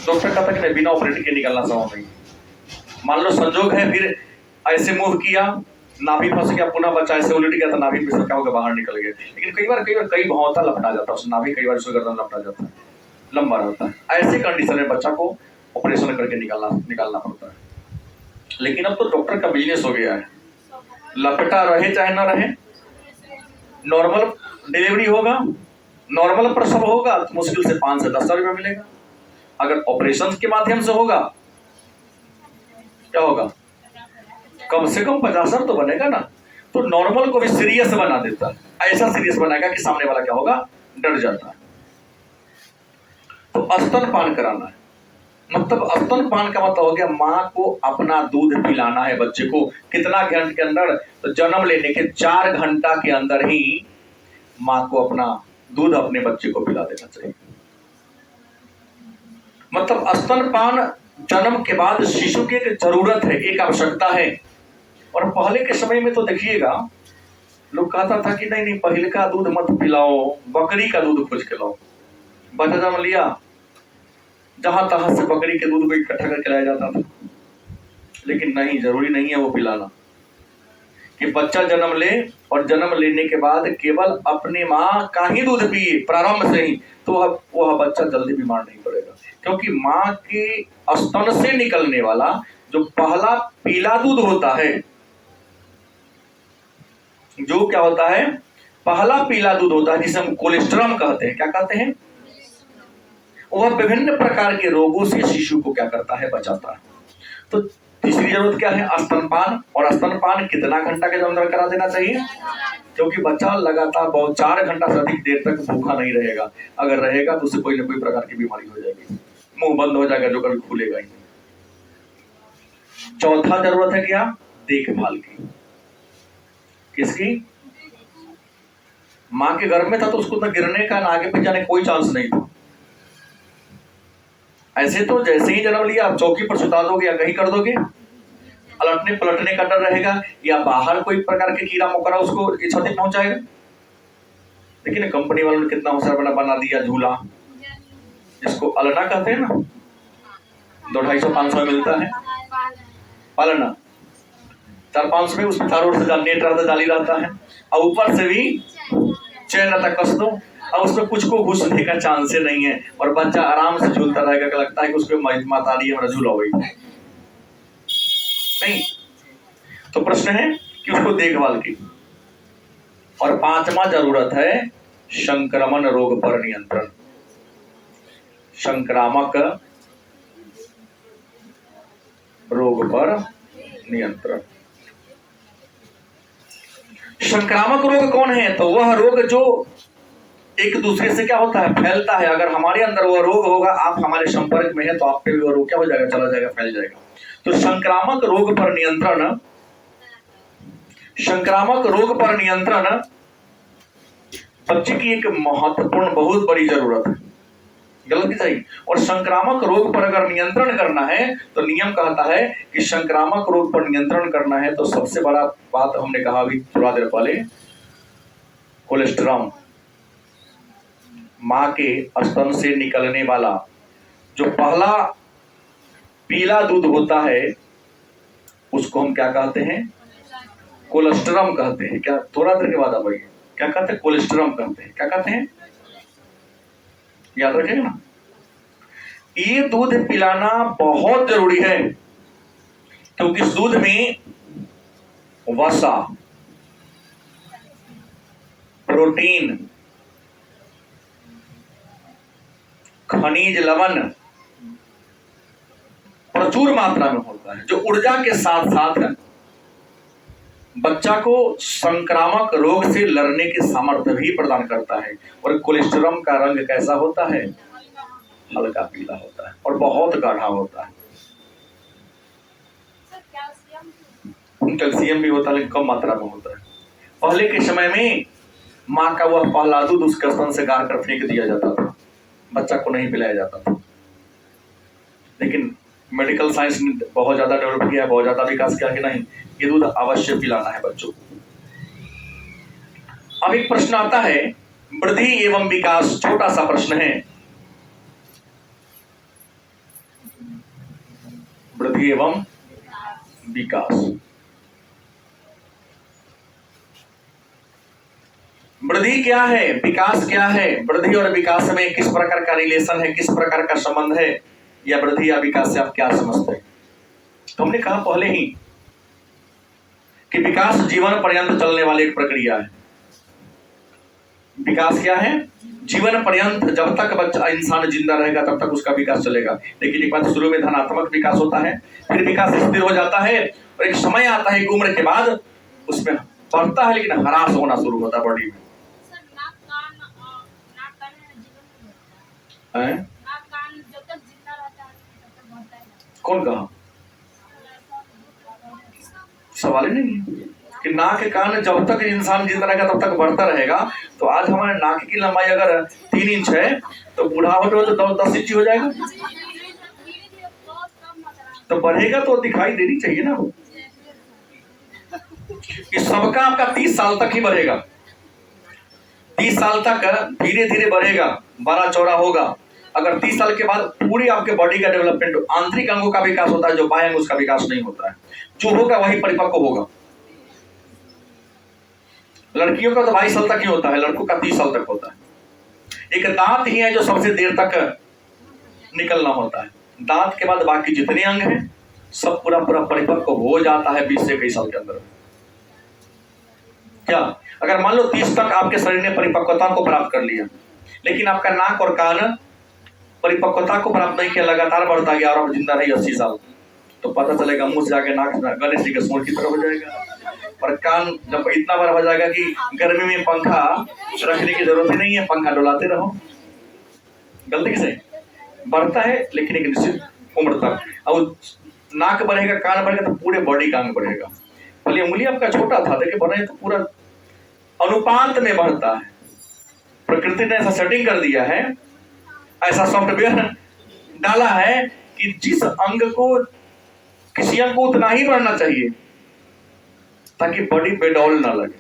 डॉक्टर कहता कि नहीं, बिना ऑपरेट के निकलना संभव नहीं। मान लो संजोग है, फिर ऐसे मूव किया, नाभि फंस गया, पुनः बच्चा ऐसे उलट गया तो नाभि में क्या होगा? बाहर निकल गया। लेकिन कई भावता लपटा जाता है उस नाभि, कई बार गर्दन लपटा जाता है, लंबा रहता है। ऐसे कंडीशन में बच्चा को ऑपरेशन करके निकालना पड़ता है। लेकिन अब तो डॉक्टर का बिजनेस हो गया है, लपटा रहे चाहे ना रहे, नॉर्मल डिलीवरी होगा, नॉर्मल प्रसव होगा तो मुश्किल से 5 से 10 हजार रुपया मिलेगा। अगर ऑपरेशन के माध्यम से होगा क्या होगा? कम से कम 50,000 तो बनेगा ना। तो नॉर्मल को भी सीरियस बना देता है, ऐसा सीरियस बनाएगा कि सामने वाला क्या होगा? डर जाता है। तो स्तनपान कराना है, मतलब स्तनपान का मतलब हो गया माँ को अपना दूध पिलाना है बच्चे को। कितना घंटे के अंदर? तो जन्म लेने के 4 घंटा के अंदर ही माँ को अपना दूध अपने बच्चे को पिला देना चाहिए। मतलब स्तनपान जन्म के बाद शिशु की एक जरूरत है, एक आवश्यकता है। और पहले के समय में तो देखिएगा लोग कहता था कि नहीं पहले का दूध मत पिलाओ, बकरी का दूध खोज के लाओ। बच्चा जन्म लिया, जहां तहां से बकरी के दूध को इकट्ठा करके लाया जाता था। लेकिन नहीं, जरूरी नहीं है वो पिलाना कि बच्चा जन्म ले और जन्म लेने के बाद केवल अपनी माँ का ही दूध पिए प्रारंभ से ही, तो वह बच्चा जल्दी बीमार नहीं पड़ेगा। क्योंकि माँ के स्तन से निकलने वाला जो पहला पीला दूध होता है, जो क्या होता है? पहला पीला दूध होता है, जिसे हम कोलेस्ट्रम कहते हैं। क्या कहते हैं? वह विभिन्न प्रकार के रोगों से शिशु को क्या करता है? बचाता है। तो तीसरी जरूरत क्या है? स्तनपान। और स्तनपान कितना घंटा के अंदर करा देना चाहिए? क्योंकि बच्चा लगातार 4 घंटा से अधिक देर तक भूखा नहीं रहेगा। अगर रहेगा तो उसे कोई ना कोई प्रकार की बीमारी हो जाएगी, मुंह बंद हो जाएगा जो कभी खुलेगा ही नहीं। चौथा जरूरत है क्या? देखभाल की। किसकी? माँ के गर्भ में था तो उसको ना गिरने का ना आगे पीछे जाने कोई चांस नहीं था। ऐसे तो जैसे ही जन्म लिया आप चौकी पर सुता दोगे या कहीं कर दोगे, अलटने पलटने का डर रहेगा, या बाहर कोई प्रकार के कीड़ा मकोड़ा उसको क्षति पहुंचाएगा। देखिए कंपनी वालों ने कितना होशियार बना दिया झूला, जिसको अलना कहते हैं ना, 200-250-500 में मिलता है पालना, 400-500 में, उसमें चारों ओर से नेट रहता, जाली रहता है, और ऊपर से भी चैन रहता, कस दो, और उसमें कुछ को घुसने का चांस ही नहीं है, और बच्चा आराम से झूलता रहेगा, लगता है कि उसको माता दी हमारा झूला हुई नहीं। तो प्रश्न है कि उसको देखभाल की। और 5वां जरूरत है संक्रमण रोग पर नियंत्रण, संक्रामक रोग पर नियंत्रण। संक्रामक रोग कौन है? तो वह रोग जो एक दूसरे से क्या होता है, फैलता है। अगर हमारे अंदर वह रोग होगा, आप हमारे संपर्क में है, तो आप पे भी वह रोग क्या हो जाएगा, चला जाएगा, फैल जाएगा। तो संक्रामक रोग पर नियंत्रण, संक्रामक रोग पर नियंत्रण बच्चे की एक महत्वपूर्ण बहुत बड़ी जरूरत है, गलत नहीं सही। और संक्रामक रोग पर अगर नियंत्रण करना है तो नियम कहता है कि संक्रामक रोग पर नियंत्रण करना है तो सबसे बड़ा बात हमने कहा अभी थोड़ा देर पहले, कोलेस्ट्रॉल, मां के स्तन से निकलने वाला जो पहला पीला दूध होता है उसको हम क्या कहते हैं, कोलेस्ट्रॉल कहते हैं। क्या थोड़ा देर के बाद आप क्या कहते हैं, कोलेस्ट्रॉल कहते हैं। क्या कहते हैं, याद रखेगा ना। ये दूध पिलाना बहुत जरूरी है, क्योंकि इस दूध में वसा, प्रोटीन, खनिज लवण प्रचुर मात्रा में होता है, जो ऊर्जा के साथ साथ बच्चा को संक्रामक रोग से लड़ने की सामर्थ्य भी प्रदान करता है। और कोलेस्ट्रॉल का रंग कैसा होता है, हल्का पीला होता है और बहुत गाढ़ा होता है। कैल्शियम भी होता है लेकिन कम मात्रा में होता है। पहले के समय में माँ का वह पहला दूध उसके स्तन से गार कर फेंक दिया जाता था, बच्चा को नहीं पिलाया जाता था। लेकिन मेडिकल साइंस ने बहुत ज्यादा डेवलप किया है, बहुत ज्यादा विकास किया कि नहीं, ये दूध अवश्य पिलाना है बच्चों को। अब एक प्रश्न आता है, वृद्धि एवं विकास, छोटा सा प्रश्न है, वृद्धि एवं विकास। वृद्धि क्या है, विकास क्या है, वृद्धि और विकास में किस प्रकार का रिलेशन है, किस प्रकार का संबंध है, या वृद्धि या विकास से आप क्या समझते हैं? तो हमने कहा पहले ही कि विकास जीवन पर्यंत चलने वाली एक प्रक्रिया है। विकास क्या है, जीवन पर्यंत, जब तक बच्चा इंसान जिंदा रहेगा तब तक उसका विकास चलेगा। लेकिन एक बात, शुरू में धनात्मक विकास होता है, फिर विकास स्थिर हो जाता है, और एक समय आता है, एक उम्र के बाद उसमें बढ़ता है लेकिन ह्रास होना शुरू होता है बॉडी में। कौन कहा, सवाल ही नहीं है कि नाक कान जब तक इंसान जिंदा रहेगा तब तक बढ़ता रहेगा। तो आज हमारे नाक की लंबाई अगर 3 इंच है तो बुढ़ापे में तो 10 इंच हो जाएगा, तो बढ़ेगा तो दिखाई देनी चाहिए ना। कि सबका आपका 30 साल तक ही बढ़ेगा, 30 साल तक धीरे धीरे बढ़ेगा, बड़ा चौड़ा होगा। अगर 30 साल के बाद पूरी आपके बॉडी का डेवलपमेंट, आंतरिक अंगों का विकास होता है, जो बाह्य अंग उसका विकास नहीं होता है, जो होगा वही परिपक्व होगा। लड़कियों का तो 22 साल तक ही होता है, लड़कों का 30 साल तक होता है। एक दांत ही है जो सबसे देर तक निकलना होता है, दांत के बाद बाकी जितने अंग हैं सब पूरा पूरा परिपक्व हो जाता है 20 से 21 साल के अंदर। क्या अगर मान लो 30 तक आपके शरीर ने परिपक्वता को प्राप्त कर लिया, लेकिन आपका नाक और कान परिपक्वता को प्राप्त नहीं किया, लगातार बढ़ता गया और आप जिंदा रही 80 साल, तो पता चलेगा मुंह से जाके नाक गणेश जी के सूंड की तरह हो जाएगा, और कान जब इतना बड़ा हो जाएगा कि गर्मी में पंखा रखने की जरूरत ही नहीं है, पंखा डुलाते रहो। गलती से बढ़ता है लेकिन एक निश्चित उम्र तक। और नाक बढ़ेगा, कान बढ़ेगा तो पूरे बॉडी का अंग बढ़ेगा। पहले उंगली आपका छोटा था, देखिए बढ़े तो पूरा अनुपात में बढ़ता है। प्रकृति ने ऐसा सेटिंग कर दिया है, ऐसा सॉफ्टवेयर डाला है कि जिस अंग को किसी अंग को उतना ही बढ़ना चाहिए ताकि बॉडी बेडौल ना लगे,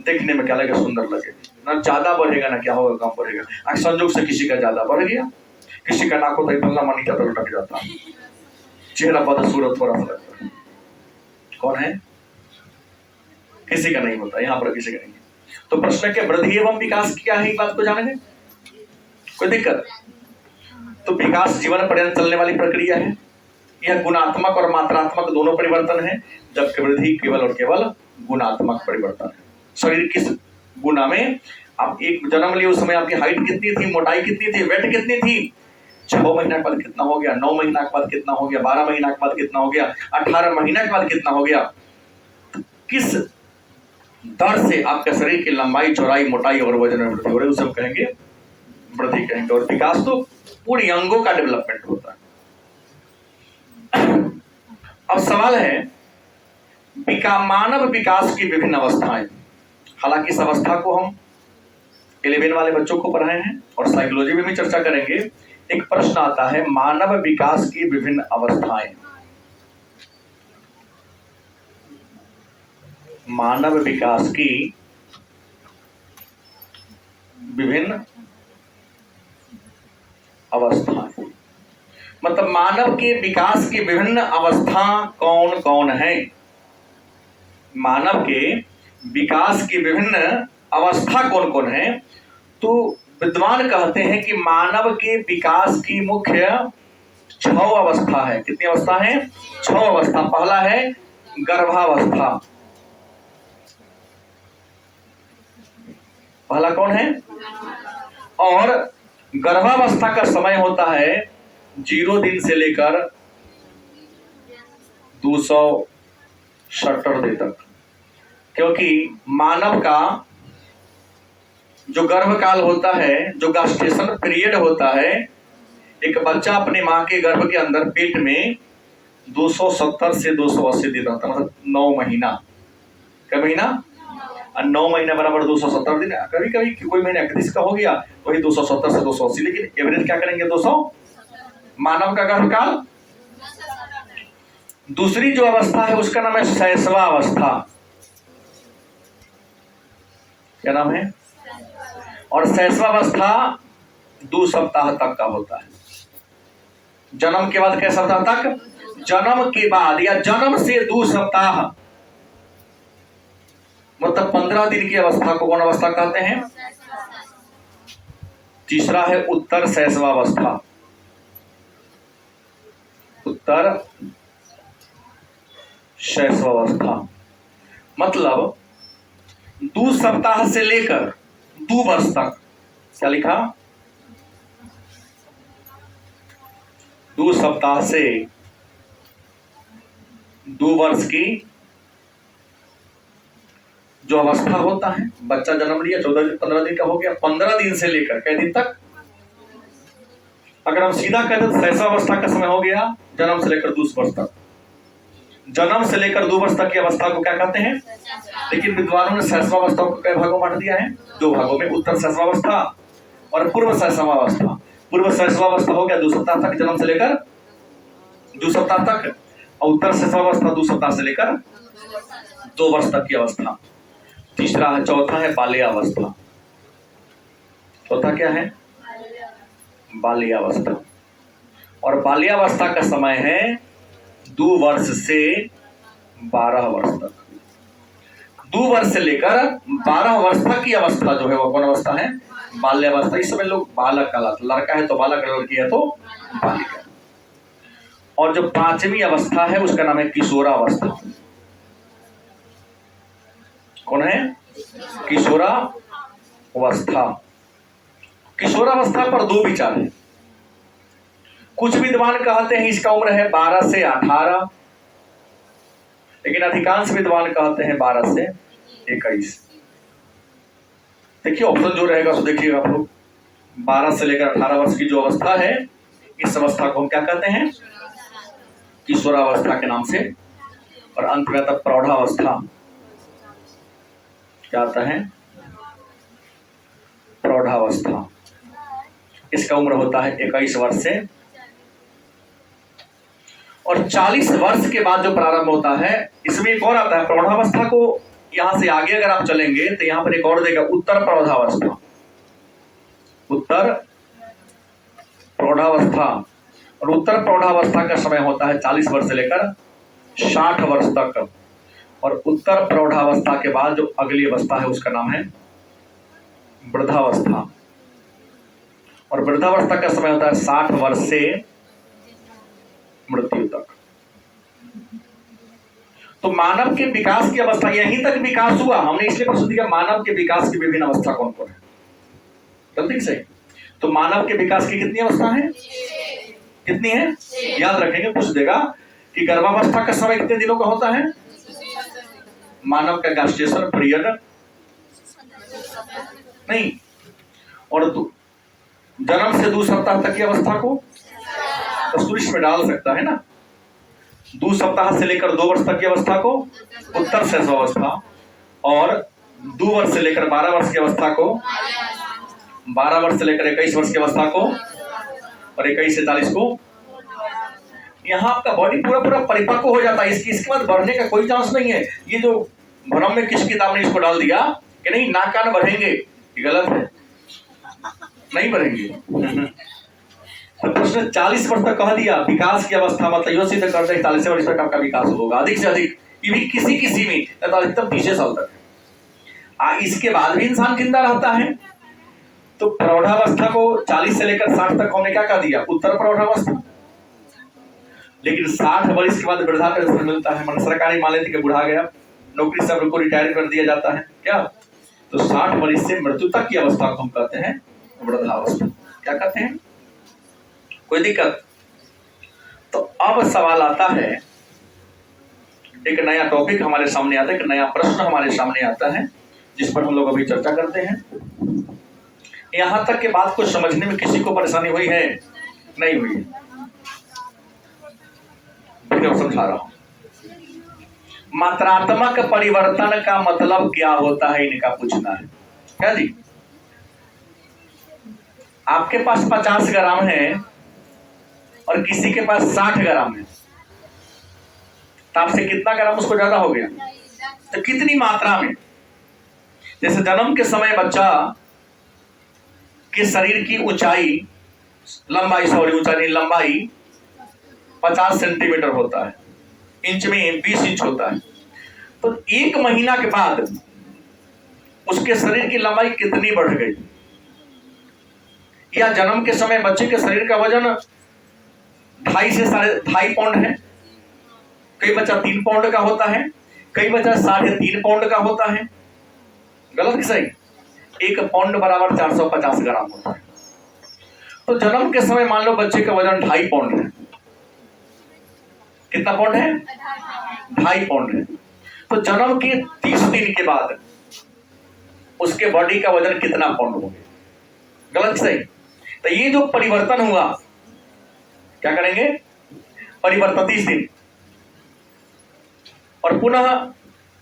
देखने में क्या लगे, सुंदर लगे। ना ज्यादा बढ़ेगा ना क्या होगा, कम बढ़ेगा। संजोग से किसी का ज्यादा बढ़ गया, किसी का नाक होता है पल्ला मानी जाता लटक जाता, चेहरा बदसूरत थोड़ा सा लगता है। कौन है? किसी का नहीं होता, यहाँ पर किसी का नहीं है। तो प्रश्न है कि वृद्धि एवं विकास क्या है, बात को जानेंगे, कोई दिक्कत? तो विकास जीवन पर्यंत चलने वाली प्रक्रिया है। यह गुणात्मक और मात्रात्मक दोनों परिवर्तन है, जबकि वृद्धि केवल और केवल गुणात्मक परिवर्तन है। शरीर किस गुना में, आप एक जन्म लिए उस समय आपकी हाइट कितनी थी, मोटाई कितनी थी, वेट कितनी थी, 6 महीना के बाद कितना हो गया, 9 महीना के बाद कितना हो गया, 12 महीना के बाद कितना हो गया, 18 महीना के बाद कितना हो गया, किस दर से आपके शरीर की लंबाई, चौड़ाई, मोटाई और वजन में वृद्धि हो रही है, उसे हम कहेंगे वृद्धि कहेंगे। और विकास तो पूरी अंगों का डेवलपमेंट होता है। अब सवाल है मानव विकास की विभिन्न अवस्थाएं। हालांकि इस अवस्था को हम 11 वाले बच्चों को पढ़ाए हैं और साइकोलॉजी में भी चर्चा करेंगे। एक प्रश्न आता है, मानव विकास की विभिन्न अवस्थाएं। मानव विकास की विभिन्न अवस्थाएं, मतलब मानव के विकास की विभिन्न अवस्था कौन कौन है? मानव के विकास की विभिन्न अवस्था कौन कौन है? तो विद्वान कहते हैं कि मानव के विकास की मुख्य 6 अवस्था है। कितनी अवस्था है? 6 अवस्था। पहला है गर्भावस्था। पहला कौन है? और गर्भावस्था का समय होता है 0 दिन से लेकर 270 दिन तक, क्योंकि मानव का जो गर्भकाल होता है, जो गेस्टेशन पीरियड होता है, एक बच्चा अपने मां के गर्भ के अंदर पेट में 270 से 280 दिन रहता, मतलब 9 महीना। क्या महीना? 9 महीना बराबर 270 दिन। कभी कभी कोई महीना 31 का हो गया, वही 270 से 280, लेकिन एवरेज क्या करेंगे? 200 मानव का गर्भकाल। दूसरी जो अवस्था है उसका नाम है शैशवा अवस्था। क्या नाम है? और शैशवा अवस्था 2 सप्ताह तक का होता है। जन्म के बाद कैसे सप्ताह तक? जन्म के बाद या जन्म से 2 सप्ताह, मतलब 15 दिन की अवस्था को कौन अवस्था कहते हैं? तीसरा है उत्तर शैशवावस्था। उत्तर शैशवावस्था मतलब 2 सप्ताह से लेकर 2 वर्ष तक। क्या लिखा? 2 सप्ताह से 2 वर्ष की जो अवस्था होता है, बच्चा जन्म लिया 14-15 दिन का हो गया, 15 दिन से लेकर कै दिन तक? अगर हम सीधा कहते तो शैशवावस्था का समय हो गया जन्म से लेकर 2 वर्ष तक। जन्म से लेकर 2 वर्ष तक की अवस्था को क्या कहते हैं? लेकिन विद्वानों ने शैशवावस्था को कई भागों में बांट दिया है, 2 भागों में, उत्तर शैशवावस्था और पूर्व शैशवावस्था। पूर्व शैशवावस्था हो गया 2 सप्ताह तक, जन्म से लेकर 2 सप्ताह तक, और उत्तर शैशवावस्था 2 सप्ताह से लेकर 2 वर्ष तक की अवस्था। तीसरा है, चौथा है बाल्यावस्था। चौथा क्या है? बाल्यावस्था। और बाल्यावस्था का समय है 2 वर्ष से 12 वर्ष तक। 2 वर्ष से लेकर 12 वर्ष तक की अवस्था जो है वो कौन अवस्था है? बाल्यावस्था। इस समय लोग बालक कहलाते, लड़का है तो बालक, लड़की है तो बालिका। और जो 5वीं अवस्था है उसका नाम है किशोरावस्था। कौन है? किशोरावस्था। किशोरावस्था पर 2 विचार है। कुछ विद्वान कहते हैं इसका उम्र है 12 से 18, लेकिन अधिकांश विद्वान कहते हैं 12 से 21। देखिए ऑप्शन जो रहेगा सो देखिएगा आप लोग। 12 से लेकर 18 वर्ष की जो अवस्था है, इस अवस्था को हम क्या कहते हैं? किशोरावस्था के नाम से। और अंत में तब प्रौढ़ावस्था। क्या आता है? प्रौढ़ावस्था। इसका उम्र होता है 21 वर्ष से। और 40 वर्ष के बाद जो प्रारंभ होता है, इसमें एक और आता है प्रौढ़ावस्था को। यहां से आगे अगर आप चलेंगे तो यहां पर एक और देगा उत्तर प्रौढ़ावस्था। उत्तर प्रौढ़ावस्था, और उत्तर प्रौढ़ावस्था का समय होता है 40 वर्ष से लेकर 60 वर्ष तक। और उत्तर प्रौढ़ावस्था के बाद जो अगली अवस्था है उसका नाम है वृद्धावस्था। और वृद्धावस्था का समय होता है 60 वर्ष से मृत्यु तक। तो मानव के विकास की अवस्था, यहीं तक विकास हुआ। हमने इसलिए प्रश्न दिया मानव के विकास की विभिन्न अवस्था कौन कौन है, जल्दी से। तो मानव के विकास की कितनी अवस्था है, कितनी है, याद रखेंगे, पूछ देगा कि गर्भावस्था का समय कितने दिनों का होता है। मानव का गेस्टेशन पीरियड नहीं, और जन्म से 2 सप्ताह तक की अवस्था को कस्तूरिश में डाल सकता है ना। 2 सप्ताह से लेकर 2 वर्ष तक की अवस्था को उत्तर शैशवावस्था, और 2 वर्ष से लेकर 12 वर्ष की अवस्था को, 12 वर्ष से लेकर 21 वर्ष की अवस्था को, और 21 से 40 को। यहाँ आपका बॉडी पूरा पूरा परिपक्व हो जाता है। इसके बाद बढ़ने का कोई चांस नहीं है। ये जो भ्रम में किस किताब ने इसको डाल दिया कि नहीं नाक कान बढ़ेंगे, ये गलत है, नहीं बढ़ेंगे। तो प्रश्न 40 वर्ष तक कह दिया विकास की अवस्था, मतलब यो सिद्ध करते 40 वर्ष तक आपका विकास होगा, अधिक से अधिक, ये भी किसी में तो अधिकतम 30 साल तक है। इसके बाद भी इंसान जिंदा रहता है। तो प्रौढ़ावस्था को 40 से लेकर 60 तक हमने क्या कह दिया, उत्तर प्रौढ़ावस्था। लेकिन 60 वर्ष के बाद वृद्धा पेंशन मिलता है। मतलब सरकारी मान लेती कि बुढ़ा गया, नौकरी से को रिटायर कर दिया जाता है क्या। तो 60 वर्ष से मृत्यु तक की अवस्था को हम कहते हैं वृद्धावस्था। क्या कहते हैं, कोई दिक्कत। तो अब सवाल आता है, एक नया टॉपिक हमारे सामने आता है, एक नया प्रश्न हमारे सामने आता है, जिस पर हम लोग अभी चर्चा करते हैं। यहां तक के बात को समझने में किसी को परेशानी हुई है, नहीं हुई है, फिर समझा रहा हूं। मात्रात्मक परिवर्तन का मतलब क्या होता है, इनका पूछना है। क्या जी, आपके पास 50 ग्राम है और किसी के पास 60 ग्राम है, तो आपसे कितना ग्राम उसको ज्यादा हो गया, तो कितनी मात्रा में। जैसे जन्म के समय बच्चा के शरीर की ऊंचाई, लंबाई 50 सेंटीमीटर होता है, इंच में 20 इंच होता है। तो 1 महीना के बाद उसके शरीर की लंबाई कितनी बढ़ गई। या जन्म के समय बच्चे के शरीर का वजन 2.5 से 2.5 पाउंड है, कई बच्चा 3 पाउंड का होता है, कई बच्चा 3.5 पाउंड का होता है। गलत कि सही, 1 पाउंड बराबर 450 ग्राम होता है। तो जन्म के समय मान लो बच्चे का वजन 2.5 पाउंड है। कितना पाउंड है, 2.5 पाउंड है। तो जन्म के 30 दिन के बाद उसके बॉडी का वजन कितना पाउंड हो गया। गलत सही। तो ये जो परिवर्तन हुआ, क्या करेंगे, परिवर्तन 30 दिन, और पुनः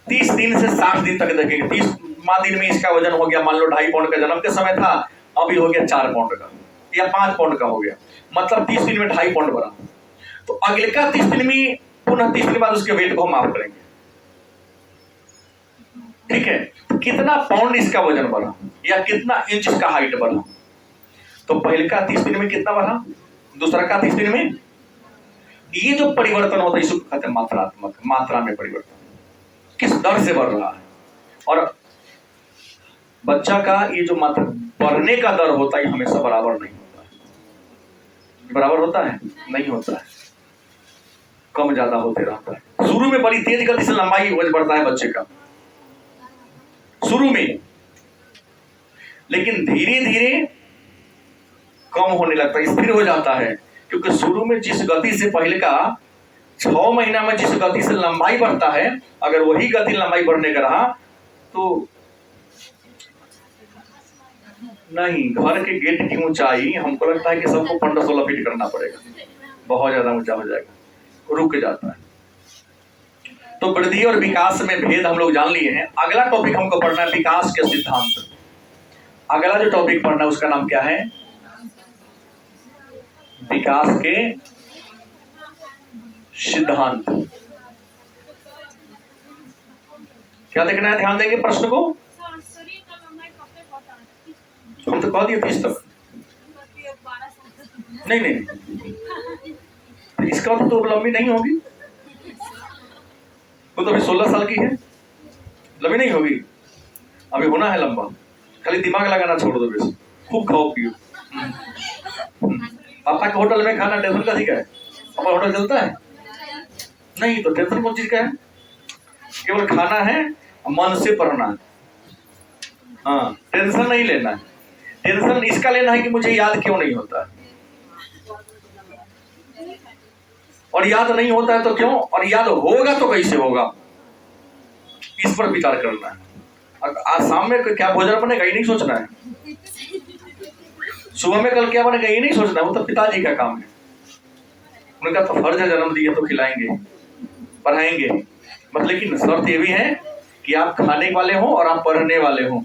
30 दिन से 60 दिन तक देखेंगे। 30वां दिन में इसका वजन हो गया मान लो 2.5 पाउंड का जन्म के समय था, अभी हो गया 4 पाउंड का या 5 पाउंड का हो गया, मतलब 30 दिन में 2.5 पाउंड बढ़ा। तो अगले का 30 दिन में पुनः 30 दिन बाद उसके वेट को माफ करेंगे, ठीक है। कितना पाउंड इसका वजन बढ़ा या कितना इंच इसका हाइट बढ़ा। तो पहले का 30 दिन में कितना बढ़ा, दूसरा का 30 दिन में। ये जो परिवर्तन होता है इसको कहते हैं मात्रात्मक, मात्रा में परिवर्तन, किस दर से बढ़ रहा है। और बच्चा का ये जो मात्रा बढ़ने का दर होता है हमेशा बराबर नहीं होता है। बराबर होता है, नहीं होता है, कम ज्यादा होते रहता है। शुरू में बड़ी तेज गति से लंबाई बढ़ता है बच्चे का शुरू में, लेकिन धीरे धीरे कम होने लगता है, स्थिर हो जाता है। क्योंकि शुरू में जिस गति से पहले का 6 महीना में जिस गति से लंबाई बढ़ता है, अगर वही गति लंबाई बढ़ने का रहा तो नहीं। घर के गेट की ऊंचाई हमको लगता है कि सबको 15-16 फीट करना पड़ेगा, बहुत ज्यादा ऊंचा हो जाएगा, रुक जाता है। तो वृद्धि और विकास में भेद हम लोग जान लिए हैं। अगला टॉपिक हमको पढ़ना है विकास के सिद्धांत। अगला जो टॉपिक पढ़ना है उसका नाम क्या है, विकास के सिद्धांत। क्या देखना है, ध्यान देंगे प्रश्न को। हम तो कह दिए 30 तक। नहीं नहीं, इसका तो लंबी नहीं होगी, वो तो अभी 16 साल की है, लंबी नहीं होगी, अभी होना है लंबा। खाली दिमाग लगाना छोड़ दो, बस खूब खाओ पियो। पापा के होटल में खाना टेंशन का ठीक है, पापा होटल चलता है नहीं, तो टेंशन कौन चीज का है, केवल खाना है, मन से पढ़ना है। हाँ, टेंशन नहीं लेना है। टेंशन इसका लेना है कि मुझे याद क्यों नहीं होता, और याद नहीं होता है तो क्यों, और याद होगा तो कैसे होगा, इस पर विचार करना है। आज शाम में क्या भोजन बनेगा ये नहीं सोचना है, सुबह में कल क्या बनेगा ये नहीं सोचना है, वो तो पिताजी का काम है। उनका तो फर्ज है, जन्म दिया तो खिलाएंगे पढ़ाएंगे, बस लेकिन शर्त ये भी है कि आप खाने वाले हो और आप पढ़ने वाले हो।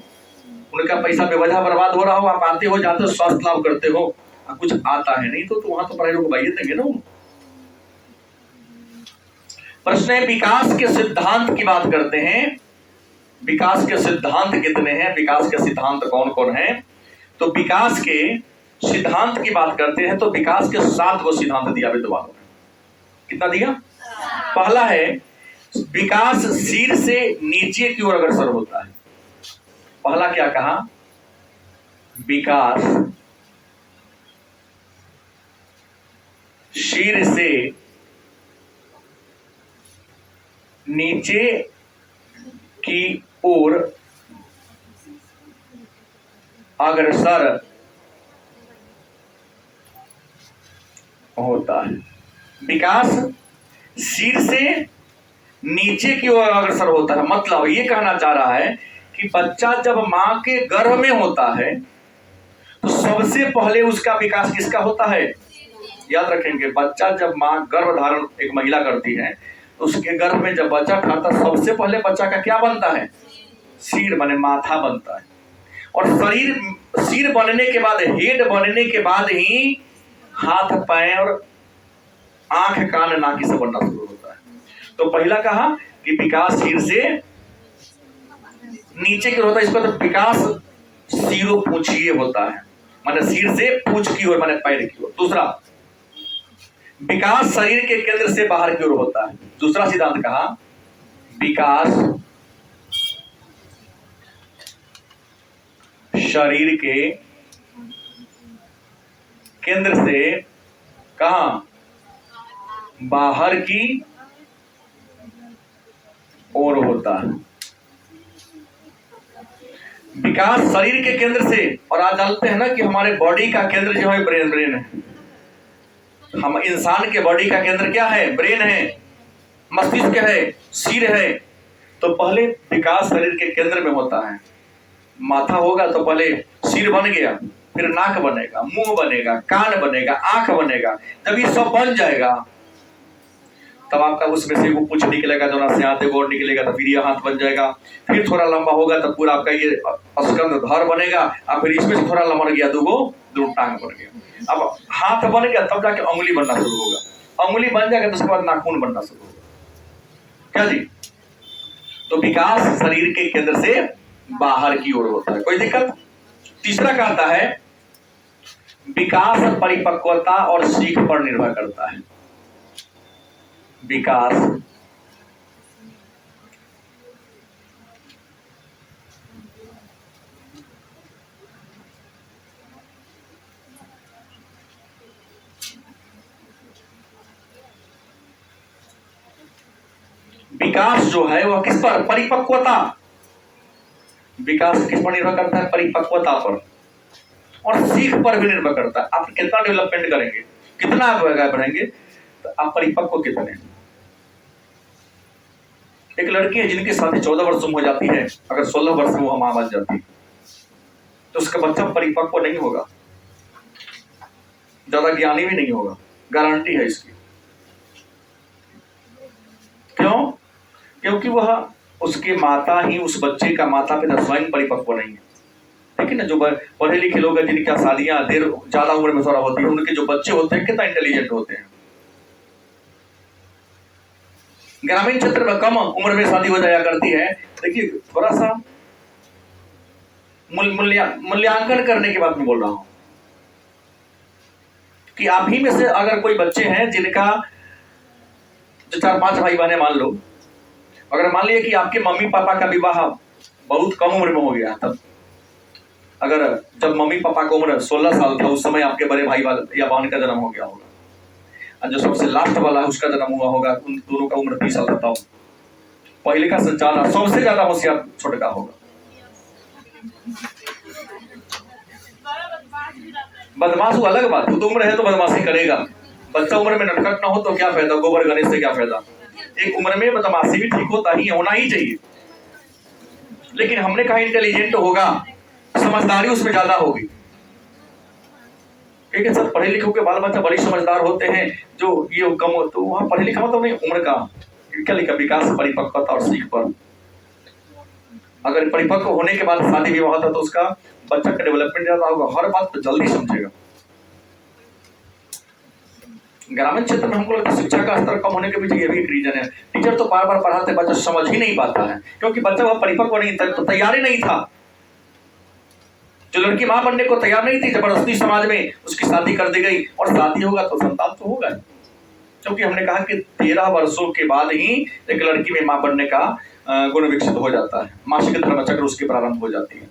उनका पैसा बेवजह बर्बाद हो रहा हो, आप आते हो जाते हो स्वास्थ्य लाभ करते हो, कुछ आता है नहीं तो वहां तो पढ़ाई लोग भाई देंगे ना। प्रश्न है, विकास के सिद्धांत की बात करते हैं। विकास के सिद्धांत कितने हैं, विकास के सिद्धांत कौन कौन है। तो विकास के सिद्धांत की बात करते हैं तो विकास के 7 को सिद्धांत दिया विद्वानों ने। कितना दिया? पहला है, विकास सिर से नीचे की ओर अग्रसर होता है। पहला क्या कहा, विकास सिर से नीचे की ओर अग्रसर होता है। विकास सिर से नीचे की ओर अग्रसर होता है, मतलब ये कहना चाह रहा है कि बच्चा जब मां के गर्भ में होता है तो सबसे पहले उसका विकास किसका होता है, याद रखेंगे। बच्चा जब मां गर्भ धारण एक महिला करती है तो उसके गर्भ में जब बच्चा ठहरता है सबसे पहले बच्चा का क्या बनता है, सिर माने माथा बनता है। और शरीर सिर बनने के बाद, हेड बनने के बाद ही हाथ पैर आंख कान नाक से बनना शुरू होता है। तो पहला कहा कि विकास सिर से नीचे की ओर होता है, इसका तो विकास सिरो पूंछिए होता है, माने सिर से पूंछ की ओर माने पैर की ओर। दूसरा, विकास शरीर के केंद्र से बाहर की ओर होता है। दूसरा सिद्धांत कहा, विकास शरीर के केंद्र से कहां, बाहर की ओर होता है। विकास शरीर के केंद्र से, और आज जानते हैं ना कि हमारे बॉडी का केंद्र जो है ब्रेन है। हम इंसान के बॉडी का केंद्र क्या है, ब्रेन है, मस्तिष्क है, सिर है। तो पहले विकास शरीर के केंद्र में होता है। माथा होगा तो पहले सिर बन गया, फिर नाक बनेगा, मुंह बनेगा, कान बनेगा, आंख बनेगा। जब ये सब बन जाएगा तब आपका उसमें से वो पूंछ निकलेगा, जो से हाथ गोड़ निकलेगा, तो फिर ये हाथ बन जाएगा। फिर थोड़ा लंबा होगा तब पूरा आपका ये स्कंधर बनेगा, और फिर इसमें से थोड़ा लंबा गया दो टांग बन गया। अब हाथ बन गया तब जाके उंगली बनना शुरू होगा, उंगली बन जाएगा तो उसके बाद नाखून बनना शुरू होगा। क्या जी? तो विकास शरीर के केंद्र से बाहर की ओर होता है, कोई दिक्कत? तीसरा कहता है, विकास परिपक्वता और सीख पर निर्भर करता है। विकास विकास जो है वह किस पर, परिपक्वता। विकास किस पर निर्भर करता है, परिपक्वता पर, और सीख पर भी निर्भर करता है। आप कितना डेवलपमेंट करेंगे, कितना आप बढ़ेंगे, तो आप परिपक्व कितने। एक लड़की है जिनकी शादी 14 वर्ष में हो जाती है, अगर 16 वर्ष में वो मां बन जाती है तो उसका बच्चा परिपक्व नहीं होगा, ज्यादा ज्ञानी भी नहीं होगा, गारंटी है इसकी। क्यों? क्योंकि वह उसके माता ही, उस बच्चे का माता पिता स्वयं परिपक्व नहीं है। लेकिन जो पढ़े लिखे लोग हैं जिनकी शादियां ज्यादा उम्र में थोड़ा होती है, उनके जो बच्चे होते हैं कितना इंटेलिजेंट होते हैं। ग्रामीण क्षेत्र में कम उम्र में शादी हो जाया करती है। देखिए थोड़ा सा मूल्यांकन करने की बात मैं बोल रहा हूं कि आप ही में से अगर कोई बच्चे हैं जिनका जो 4-5 भाई बहन मान लो, अगर मान लिया कि आपके मम्मी पापा का विवाह बहुत कम उम्र में हो गया, तब अगर जब मम्मी पापा की उम्र 16 साल था उस समय आपके बड़े भाई या बहन का जन्म हो गया होगा, और जो सबसे लास्ट वाला है उसका जन्म हुआ होगा, उन दोनों का उम्र 30 साल। बताओ पहले का संचालन सबसे ज्यादा होशियार छोटका होगा। बदमाश वो अलग बात, वो तो उम्र है तो बदमाशी करेगा। बच्चा उम्र में नटखट ना हो तो क्या फायदा, गोबर गणेश से क्या फायदा। एक उम्र में बदमाशी भी ठीक होता ही होना ही चाहिए, लेकिन हमने कहा इंटेलिजेंट होगा, समझदारी उसमें ज्यादा होगी। क्योंकि सब पढ़े लिखे के बाल बच्चा बड़ी समझदार होते हैं, जो ये कम तो वहां पढ़े लिखा मतलब नहीं उम्र का क्या लिखा, विकास, परिपक्वता और सीख पर। अगर परिपक्व होने के बाद शादी विवाह होता तो उसका बच्चा का डेवलपमेंट ज्यादा होगा, हर बात तो जल्दी समझेगा। ग्रामीण क्षेत्र में हमको लगता है शिक्षा का स्तर कम होने के पीछे ये भी एक रीजन है। टीचर तो बार बार पढ़ाते, बच्चा समझ ही नहीं पाता है, क्योंकि बच्चा वह परिपक्व नहीं था, तो तैयार ही नहीं था। जो लड़की मां बनने को तैयार नहीं थी, जबरदस्ती समाज में उसकी शादी कर दी गई, और शादी होगा तो संतान तो होगा, क्योंकि हमने कहा कि 13 वर्षों के बाद ही एक लड़की में मां बनने का गुण विकसित हो जाता है, मासिक धर्मचक्र उसकी प्रारंभ हो जाती है।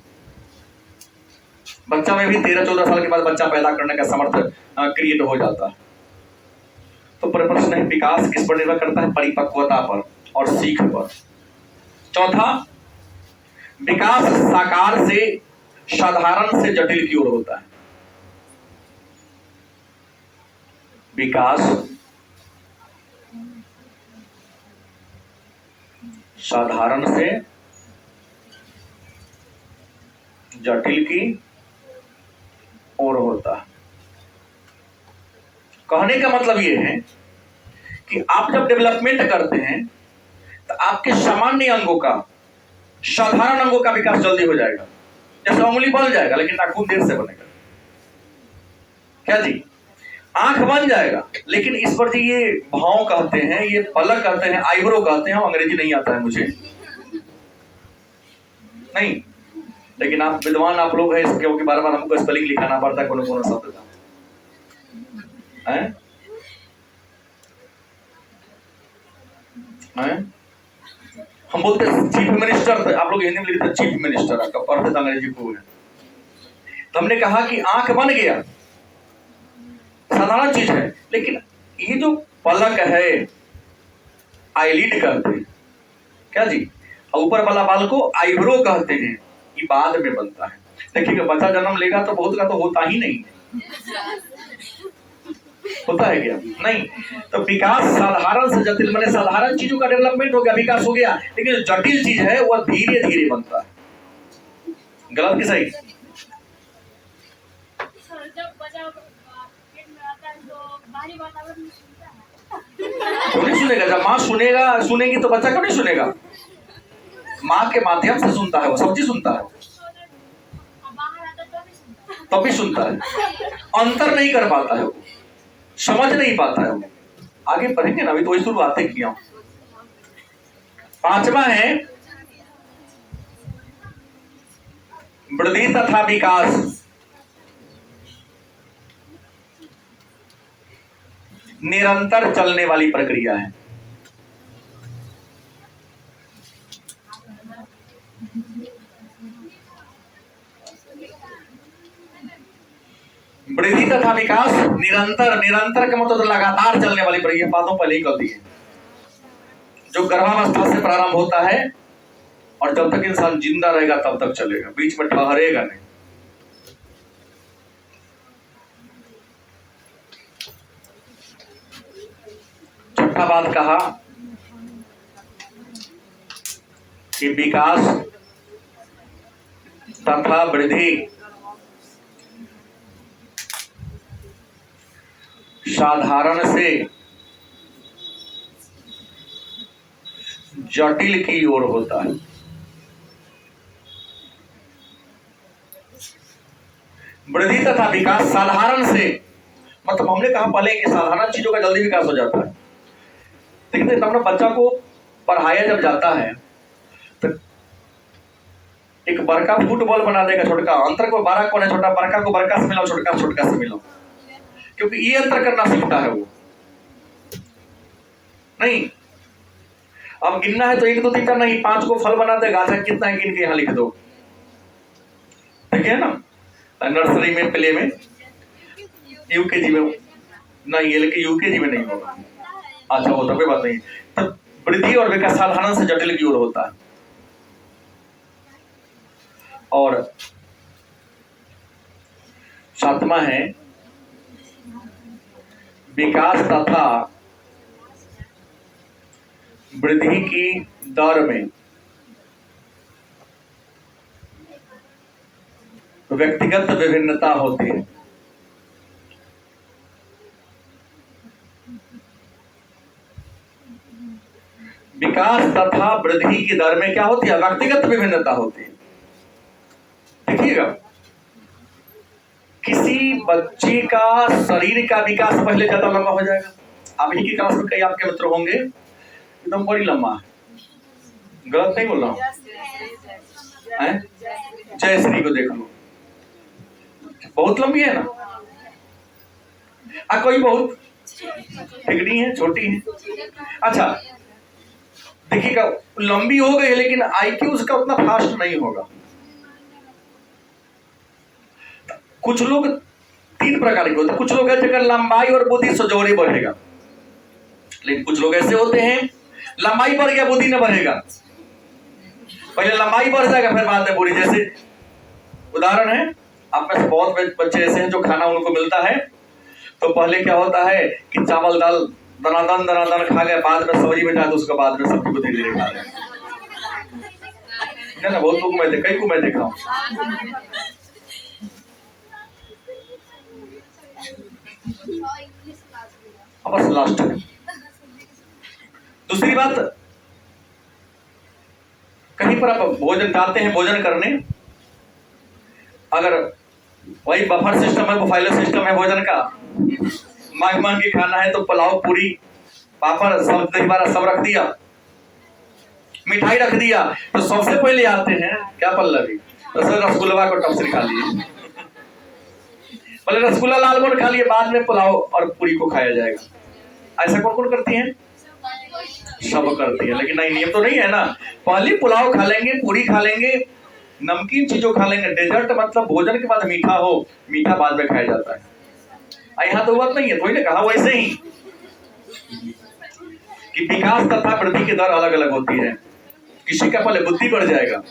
बच्चा में भी 13-14 साल के बाद बच्चा पैदा करने का समर्थ क्रिएट हो जाता है। तो प्रश्न है विकास किस पर निर्भर करता है, परिपक्वता पर और सीख पर। चौथा, विकास साकार से साधारण से जटिल की ओर होता है। विकास साधारण से जटिल की ओर होता है। कहने का मतलब यह है कि आप जब डेवलपमेंट करते हैं तो आपके सामान्य अंगों का, साधारण अंगों का विकास जल्दी हो जाएगा। जैसे उंगली बन जाएगा लेकिन नाखून देर से बनेगा, क्या जी। आंख बन जाएगा, लेकिन इस पर जी ये भाव कहते हैं, ये पलक कहते हैं, आईब्रो कहते हैं, अंग्रेजी नहीं आता है मुझे नहीं, लेकिन आप विद्वान आप लोग हैं, क्योंकि बार बार हमको स्पेलिंग लिखाना पड़ता है कोनो शब्द का है? हम बोलते हैं चीफ मिनिस्टर, आप लोग हिंदी में लिखते हैं चीफ मिनिस्टर, आपका अर्थ अंग्रेजी को है। तो हमने कहा कि आंख बन गया, साधारण चीज है, लेकिन ये जो पलक है, आईलिड कहते हैं, क्या जी, ऊपर वाला बाल को आईब्रो कहते हैं, ये बाद में बनता है। देखिए बच्चा जन्म लेगा तो बहुत का तो होता ही नहीं, होता है क्या? नहीं। तो विकास साधारण से जटिल, मैंने साधारण चीजों का डेवलपमेंट हो गया, विकास हो गया, लेकिन जो जटिल चीज है वह धीरे धीरे बनता है। गलत कि सही? क्यों नहीं सुनेगा? जब माँ सुनेगी तो बच्चा क्यों नहीं सुनेगा? माँ के माध्यम से सुनता है, वो सब चीज सुनता है, तब भी सुनता है, अंतर नहीं कर पाता है, वो समझ नहीं पाता है। वो आगे पढ़ेंगे ना, अभी तो वही शुरुआतें किया। पांचवा है वृद्धि तथा विकास निरंतर चलने वाली प्रक्रिया है। वृद्धि तथा विकास निरंतर का मतलब लगातार चलने वाली प्रक्रिया, बातों पहले ही कर दी है, जो गर्भावस्था से प्रारंभ होता है और जब तक इंसान जिंदा रहेगा तब तक चलेगा, बीच में ठहरेगा नहीं। छठा बात कहा कि विकास तथा वृद्धि साधारण से जटिल की ओर होता है। वृद्धि तथा विकास साधारण से, मतलब हमने कहा पहले कि साधारण चीजों का जल्दी विकास हो जाता है, लेकिन अपना बच्चा को पढ़ाया जब जाता है तो एक बड़का फुटबॉल बना देगा छोटका, अंतर को 12 कोने छोटा, बड़का को बड़का से मिलाओ, छोटका छोटका से मिलाओ, क्योंकि ये अंतर करना सीखता है वो। नहीं, अब गिनना है तो 1 2 3 4 नहीं, 5 को फल बना देगा। अच्छा कितना है गिन के यहाँ लिख दो, ठीक है ना। नर्सरी में, प्ले में, यूकेजी में नहीं है, लेकिन यूकेजी में नहीं होगा। अच्छा होता, कोई बात नहीं। तो वृद्धि और विकास साधारण से जटिल की ओर होता है। और 7वां है विकास तथा वृद्धि की दर में व्यक्तिगत विभिन्नता होती है। विकास तथा वृद्धि की दर में क्या होती है? व्यक्तिगत विभिन्नता होती है। देखिएगा, किसी बच्चे का शरीर का विकास पहले ज्यादा लंबा हो जाएगा। अभी की क्लास में कई आपके मित्र होंगे एकदम बड़ी लंबा है, गलत नहीं बोल रहा हूं, जयश्री को देख लो, बहुत लंबी है ना। कोई बहुत ठिकड़ी है, छोटी है। अच्छा देखिएगा, लंबी हो गई लेकिन आईक्यू उसका उतना फास्ट नहीं होगा। कुछ लोग 3 प्रकार के होते हैं। कुछ लोग है जगह लंबाई और बुद्धि सजोरी बढ़ेगा, लेकिन कुछ लोग ऐसे होते हैं लंबाई बढ़ गया बुद्धि न बढ़ेगा, पहले लंबाई बढ़ जाएगा फिर बाद में बुद्धि। जैसे उदाहरण है, आप में से बहुत बच्चे ऐसे हैं जो खाना उनको मिलता है तो पहले क्या होता है कि चावल दाल दनादन खा गए, बाद में सब्जी में जाए तो उसके बाद में सब्जी को धीरे धीरे खा रहे हैं ना। बहुत लोग कई को मैं देखा हूँ। बस लास्ट है। दूसरी बात, कहीं पर आप भोजन जाते हैं भोजन करने, अगर वही बफर सिस्टम है, बुफेलो सिस्टम है भोजन का, मांग के खाना है तो पुलाव पूरी पापड़ सब दही बड़ा सब रख दिया, मिठाई रख दिया, तो सबसे पहले आते हैं क्या पल्लवी, रसगुल्ला को टप से खा लिए, पहले रसगुल्ला लाल मोहन खा लिए, बाद में पुलाव और पूरी को खाया जाएगा। ऐसा कौन कौन करती है? सब करती है, लेकिन नहीं, नियम तो नहीं है ना। पहले पुलाव खा लेंगे, पूरी खा लेंगे, नमकीन चीजों खा लेंगे। डेजर्ट मतलब भोजन के बाद मीठा हो, मीठा बाद में खाया जाता है। यहाँ तो बात नहीं है, थोड़ी ना कहा वैसे ही कि विकास तथा वृद्धि की दर अलग अलग होती है। किसी का पहले बुद्धि बढ़ जाएगा,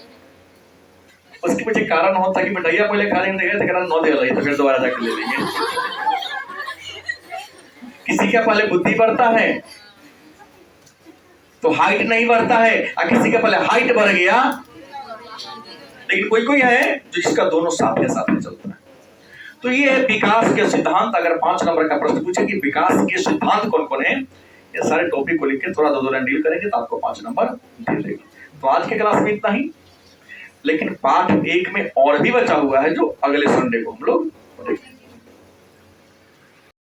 उसके पीछे कारण होता है कि मिठाइया पहले खा लेंगे तो 9 दे तो फिर दोबारा जाकर ले लेंगे। किसी का पहले बुद्धि बढ़ता है तो हाइट नहीं बढ़ता है, और किसी का पहले हाइट बढ़ गया, लेकिन कोई कोई है जो जिसका दोनों साथ में चलता है। तो ये है विकास के सिद्धांत। अगर 5 नंबर का प्रश्न पूछे कि विकास के सिद्धांत कौन कौन है, ये सारे टॉपिक को लिख के थोड़ा 2 लाइन डील करेंगे तो आपको 5 नंबर दे देगा। तो आज के क्लास में इतना ही, लेकिन पाठ 1 में और भी बचा हुआ है जो अगले संडे को हम लोग देखेंगे।